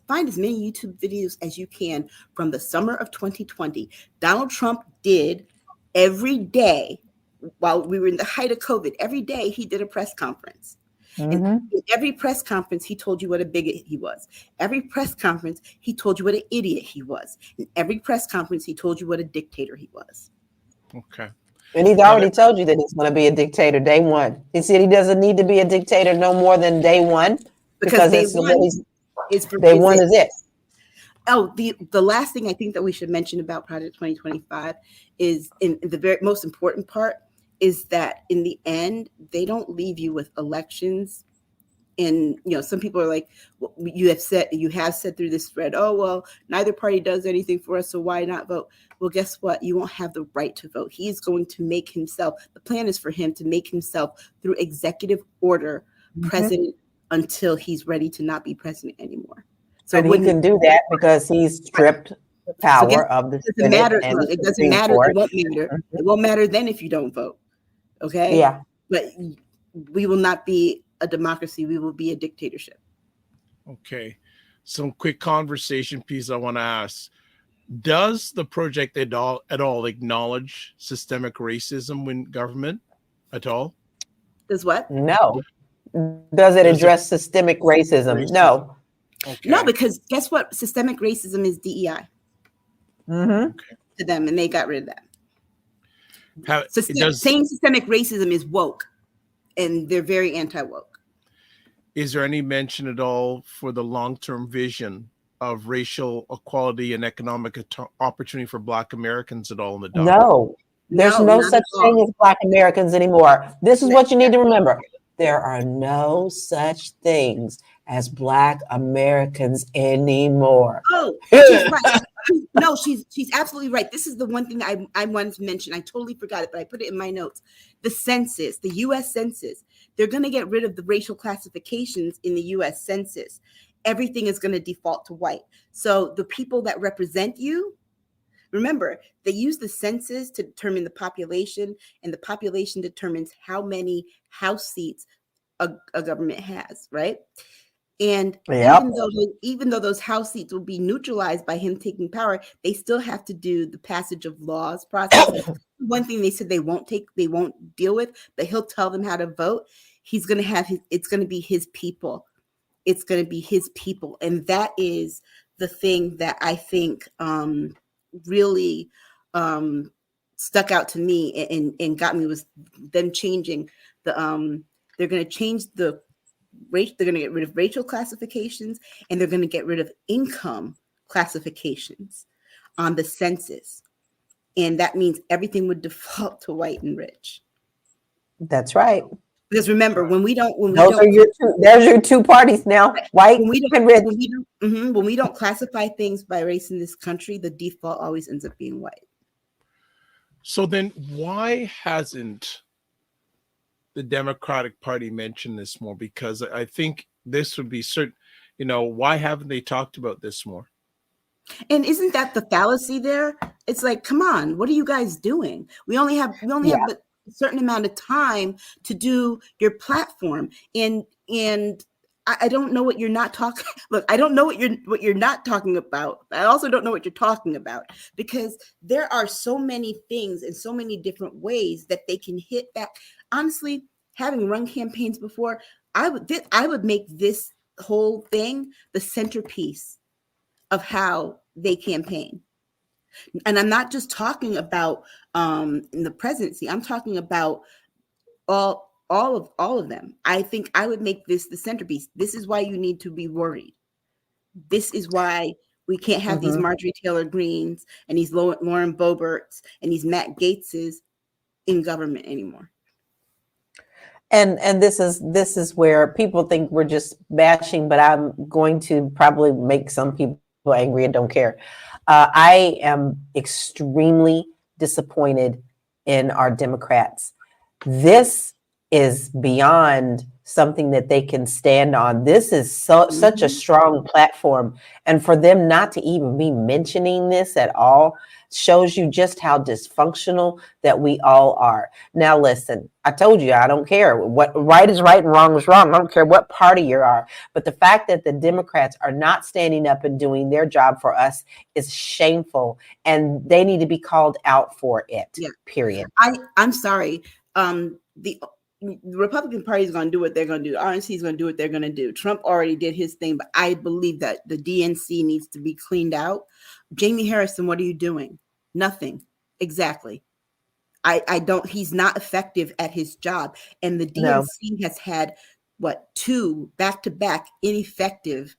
find as many YouTube videos as you can from the summer of 2020. Donald Trump did every day while we were in the height of COVID. Every day he did a press conference. And in every press conference, he told you what a bigot he was. Every press conference, he told you what an idiot he was. In every press conference, he told you what a dictator he was. Okay. And he's already told you that he's going to be a dictator day one. He said he doesn't need to be a dictator no more than day one. Because day one is it. Oh, the last thing I think that we should mention about Project 2025 is in the very most important part is that in the end, they don't leave you with elections. And, some people are like, well, you have said through this thread, oh, well, neither party does anything for us, so why not vote? Well, guess what? You won't have the right to vote. He is going to make himself, the plan is for him to make himself through executive order president until he's ready to not be president anymore. So and he can do that because he's stripped power of the Senate. It doesn't matter. It won't matter. It won't matter then if you don't vote. Okay? Yeah. But we will not be a democracy. We will be a dictatorship. Okay. Some quick conversation piece I want to ask. Does the project at all acknowledge systemic racism in government at all? Does what? No. Does it address systemic racism? No. Okay. No, because guess what? Systemic racism is DEI to them, and they got rid of that. Saying systemic racism is woke, and they're very anti-woke. Is there any mention at all for the long-term vision of racial equality and economic opportunity for Black Americans at all in the document? No, there's no such thing as Black Americans anymore. This is what you need to remember. There are no such things as Black Americans anymore. Oh, she's right. No, she's absolutely right. This is the one thing I wanted to mention. I totally forgot it, but I put it in my notes. The census, the U.S. Census, they're going to get rid of the racial classifications in the U.S. Census. Everything is going to default to white. So the people that represent you, remember, they use the census to determine the population, and the population determines how many House seats a government has, right? And even though those House seats will be neutralized by him taking power, they still have to do the passage of laws process. one thing they said they won't deal with, but he'll tell them how to vote. He's going to have it's going to be his people. It's going to be his people. And that is the thing that I think really stuck out to me and got me, was them changing the they're going to change the race. They're going to get rid of racial classifications, and they're going to get rid of income classifications on the census. And that means everything would default to white and rich. That's right. Because remember, there's your two parties now, white and rich. When we don't classify things by race in this country, the default always ends up being white. So then why hasn't the Democratic Party mentioned this more? Because I think this would be certain, why haven't they talked about this more? And isn't that the fallacy there? It's like, come on, what are you guys doing? We only have a certain amount of time to do your platform. And I don't know what you're not talking. Look, I don't know what you're not talking about. I also don't know what you're talking about, because there are so many things and so many different ways that they can hit that. Honestly, having run campaigns before, I would make this whole thing the centerpiece of how they campaign. And I'm not just talking about in the presidency. I'm talking about all of them. I think I would make this the centerpiece. This is why you need to be worried. This is why we can't have these Marjorie Taylor Greens and these Lauren Boeberts and these Matt Gaetzes in government anymore. And this is where people think we're just bashing, but I'm going to probably make some people angry and don't care. I am extremely disappointed in our Democrats. This is beyond something that they can stand on. This is such a strong platform. And for them not to even be mentioning this at all shows you just how dysfunctional that we all are. Now, listen, I told you, I don't care what right is right and wrong is wrong. I don't care what party you are. But the fact that the Democrats are not standing up and doing their job for us is shameful. And they need to be called out for it, period. I'm sorry. The Republican Party is going to do what they're going to do. RNC is going to do what they're going to do. Trump already did his thing, but I believe that the DNC needs to be cleaned out. Jamie Harrison, what are you doing? Nothing. Exactly. He's not effective at his job. And the DNC has had, two back-to-back ineffective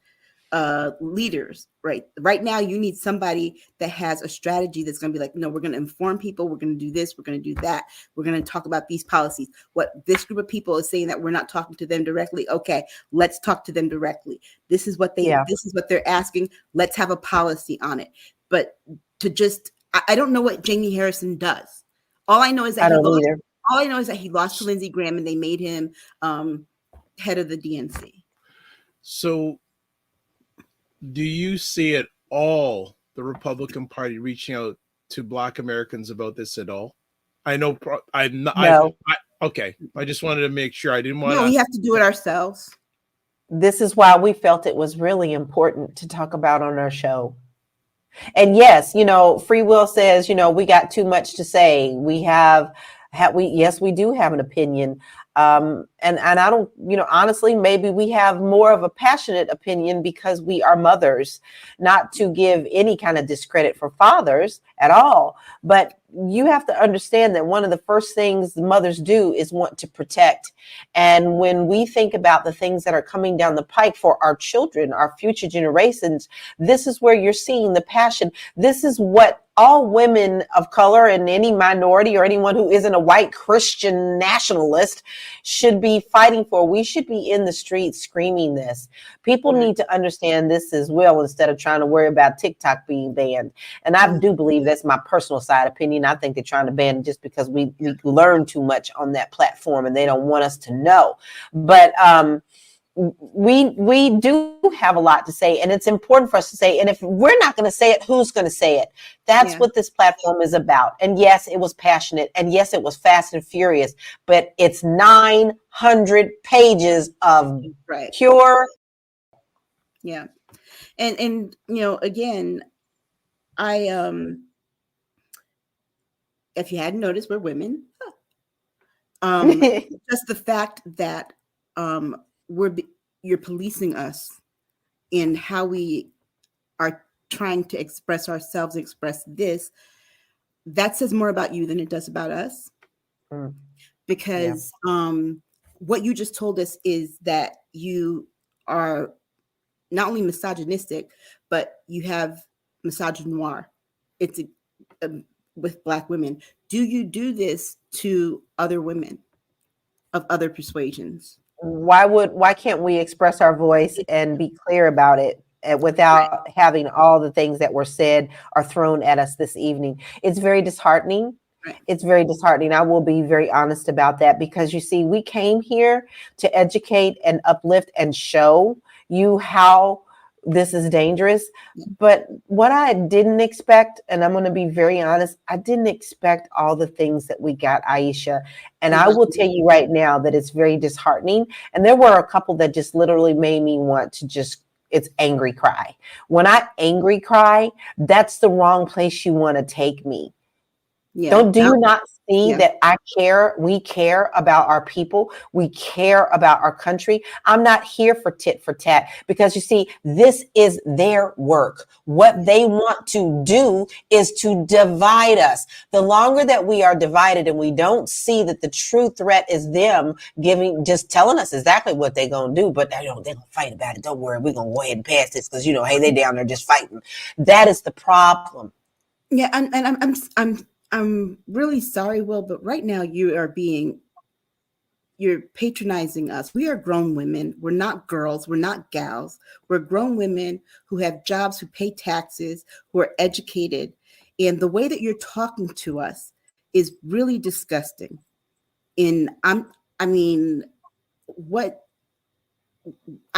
leaders, right? Right now, you need somebody that has a strategy that's going to be like, no, we're going to inform people. We're going to do this. We're going to do that. We're going to talk about these policies. What this group of people is saying that we're not talking to them directly. Okay, let's talk to them directly. This is what this is what they're asking. Let's have a policy on it. But to just, I don't know what Jamie Harrison does. All I know is that he lost to Lindsey Graham, and they made him head of the DNC. So, do you see at all the Republican Party reaching out to Black Americans about this at all? I know I'm not. No. Okay, I just wanted to make sure. I didn't want. No, we have to do it ourselves. This is why we felt it was really important to talk about on our show. And yes, Free Will says, we got too much to say. Yes, we do have an opinion. And I don't, honestly, maybe we have more of a passionate opinion because we are mothers, not to give any kind of discredit for fathers at all. But you have to understand that one of the first things mothers do is want to protect. And when we think about the things that are coming down the pike for our children, our future generations, this is where you're seeing the passion. This is what all women of color and any minority or anyone who isn't a white Christian nationalist should be fighting for. We should be in the streets screaming this. People need to understand this as well, instead of trying to worry about TikTok being banned. And I do believe that's my personal side opinion. I think they're trying to ban it just because we learn too much on that platform and they don't want us to know. But we do have a lot to say, and it's important for us to say. And if we're not going to say it, who's going to say it? That's what this platform is about. And yes, it was passionate, and yes, it was fast and furious, but it's 900 pages of pure. Yeah. And again, if you hadn't noticed, we're women. Just the fact that you're policing us in how we are trying to express ourselves, express this, that says more about you than it does about us. Because what you just told us is that you are not only misogynistic, but you have misogynoir. It's with Black women. Do you do this to other women of other persuasions? Why can't we express our voice and be clear about it without having all the things that were said or thrown at us this evening? It's very disheartening. Right. It's very disheartening. I will be very honest about that, because you see, we came here to educate and uplift and show you how this is dangerous. But what I didn't expect, and I'm going to be very honest, I didn't expect all the things that we got, Aisha. And I will tell you right now that it's very disheartening. And there were a couple that just literally made me want to it's angry cry. When I angry cry, that's the wrong place you want to take me. Do you not see that we care about our people? We care about our country. I'm not here for tit for tat, because you see, this is their work. What they want to do is to divide us. The longer that we are divided and we don't see that the true threat is them just telling us exactly what they're going to do, but they're going to fight about it. Don't worry, we're going to go ahead and pass this because, hey, they down there just fighting. That is the problem. Yeah, and I'm really sorry, Will, but right now you're patronizing us. We are grown women. We're not girls. We're not gals. We're grown women who have jobs, who pay taxes, who are educated. And the way that you're talking to us is really disgusting. I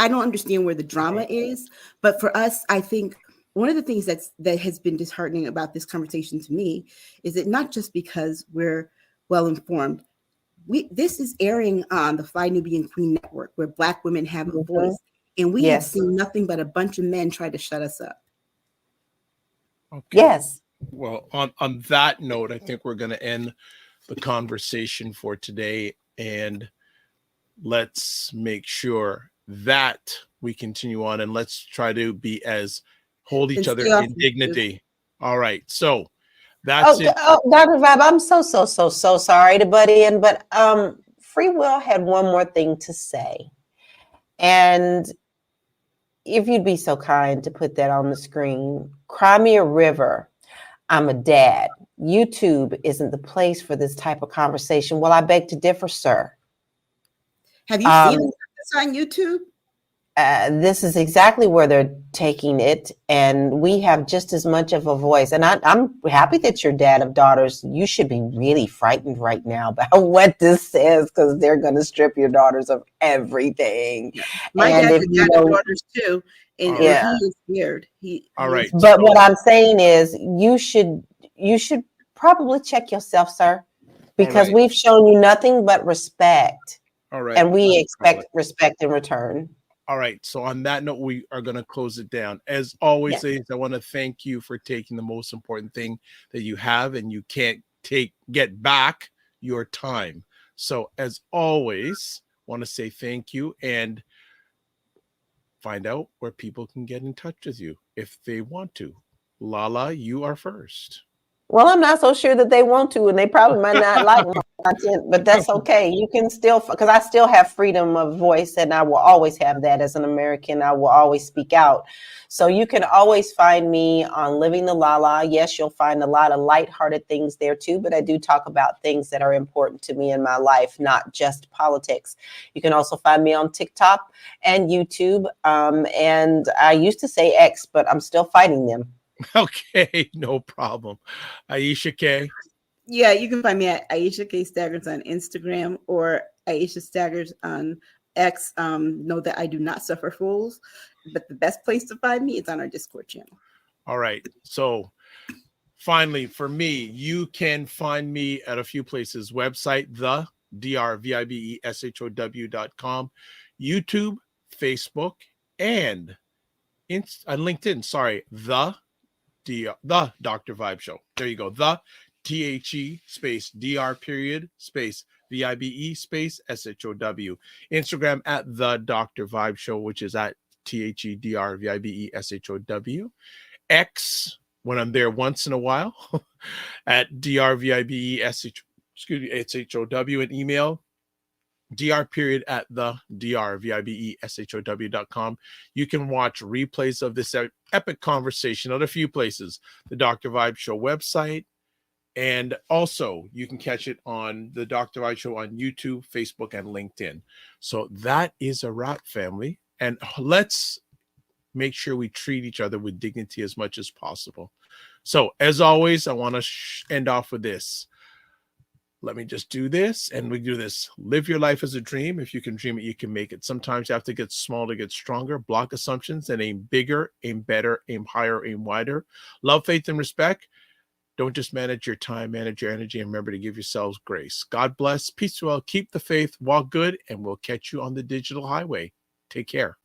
don't understand where the drama is, but for us, I think one of the things that has been disheartening about this conversation to me is that not just because we're well informed, this is airing on the Fly Nubian Queen Network, where Black women have a voice, and we have seen nothing but a bunch of men try to shut us up. Okay. Yes. Well, on that note, I think we're going to end the conversation for today, and let's make sure that we continue on, and let's try to hold each other in dignity. All right. So that's it. Dr. Vibe, I'm so sorry to butt in, but Free Will had one more thing to say. And if you'd be so kind to put that on the screen. Cry me a river. I'm a dad. YouTube isn't the place for this type of conversation. Well, I beg to differ, sir. Have you seen this on YouTube? This is exactly where they're taking it, and we have just as much of a voice. And I'm happy that you're dad of daughters. You should be really frightened right now about what this says, because they're going to strip your daughters of everything. My dad's a dad of daughters too, and he is scared. All right. But what I'm saying is, you should probably check yourself, sir, because we've shown you nothing but respect. All right. And we expect respect in return. All right. So on that note, we are going to close it down. As always, ladies, I want to thank you for taking the most important thing that you have, and you can't get back, your time. So as always, want to say thank you and find out where people can get in touch with you if they want to. LaLa, you are first. Well, I'm not so sure that they want to, and they probably might not like my content, but that's okay. You can still, because I still have freedom of voice, and I will always have that as an American. I will always speak out. So you can always find me on Living the LaLa. Yes, you'll find a lot of lighthearted things there too, but I do talk about things that are important to me in my life, not just politics. You can also find me on TikTok and YouTube. And I used to say X, but I'm still fighting them. Okay, no problem. Aisha K. Yeah, you can find me at Aisha K Staggers on Instagram or Aisha Staggers on X. Know that I do not suffer fools, but the best place to find me is on our Discord channel. All right. So finally, for me, you can find me at a few places. Website, the drvibeshow.com, YouTube, Facebook, and LinkedIn. Sorry, the Dr. Vibe Show. There you go. The THE space DR period space VIBE space SHOW. Instagram at the Dr. Vibe Show, which is at THEDR VIBE SHOW. X, when I'm there once in a while, at DRVIBE SHOW, and email DR period at the DRVIBESHOW.com. You can watch replays of this epic conversation at a few places, the Dr. Vibe Show website, and also you can catch it on the Dr. Vibe Show on YouTube, Facebook, and LinkedIn. So that is a wrap, family. And let's make sure we treat each other with dignity as much as possible. So as always, I want to end off with this. Let me just do this, and we do this. Live your life as a dream. If you can dream it, you can make it. Sometimes you have to get small to get stronger. Block assumptions and aim bigger, aim better, aim higher, aim wider. Love, faith, and respect. Don't just manage your time, manage your energy, and remember to give yourselves grace. God bless. Peace well. Keep the faith. Walk good, and we'll catch you on the digital highway. Take care.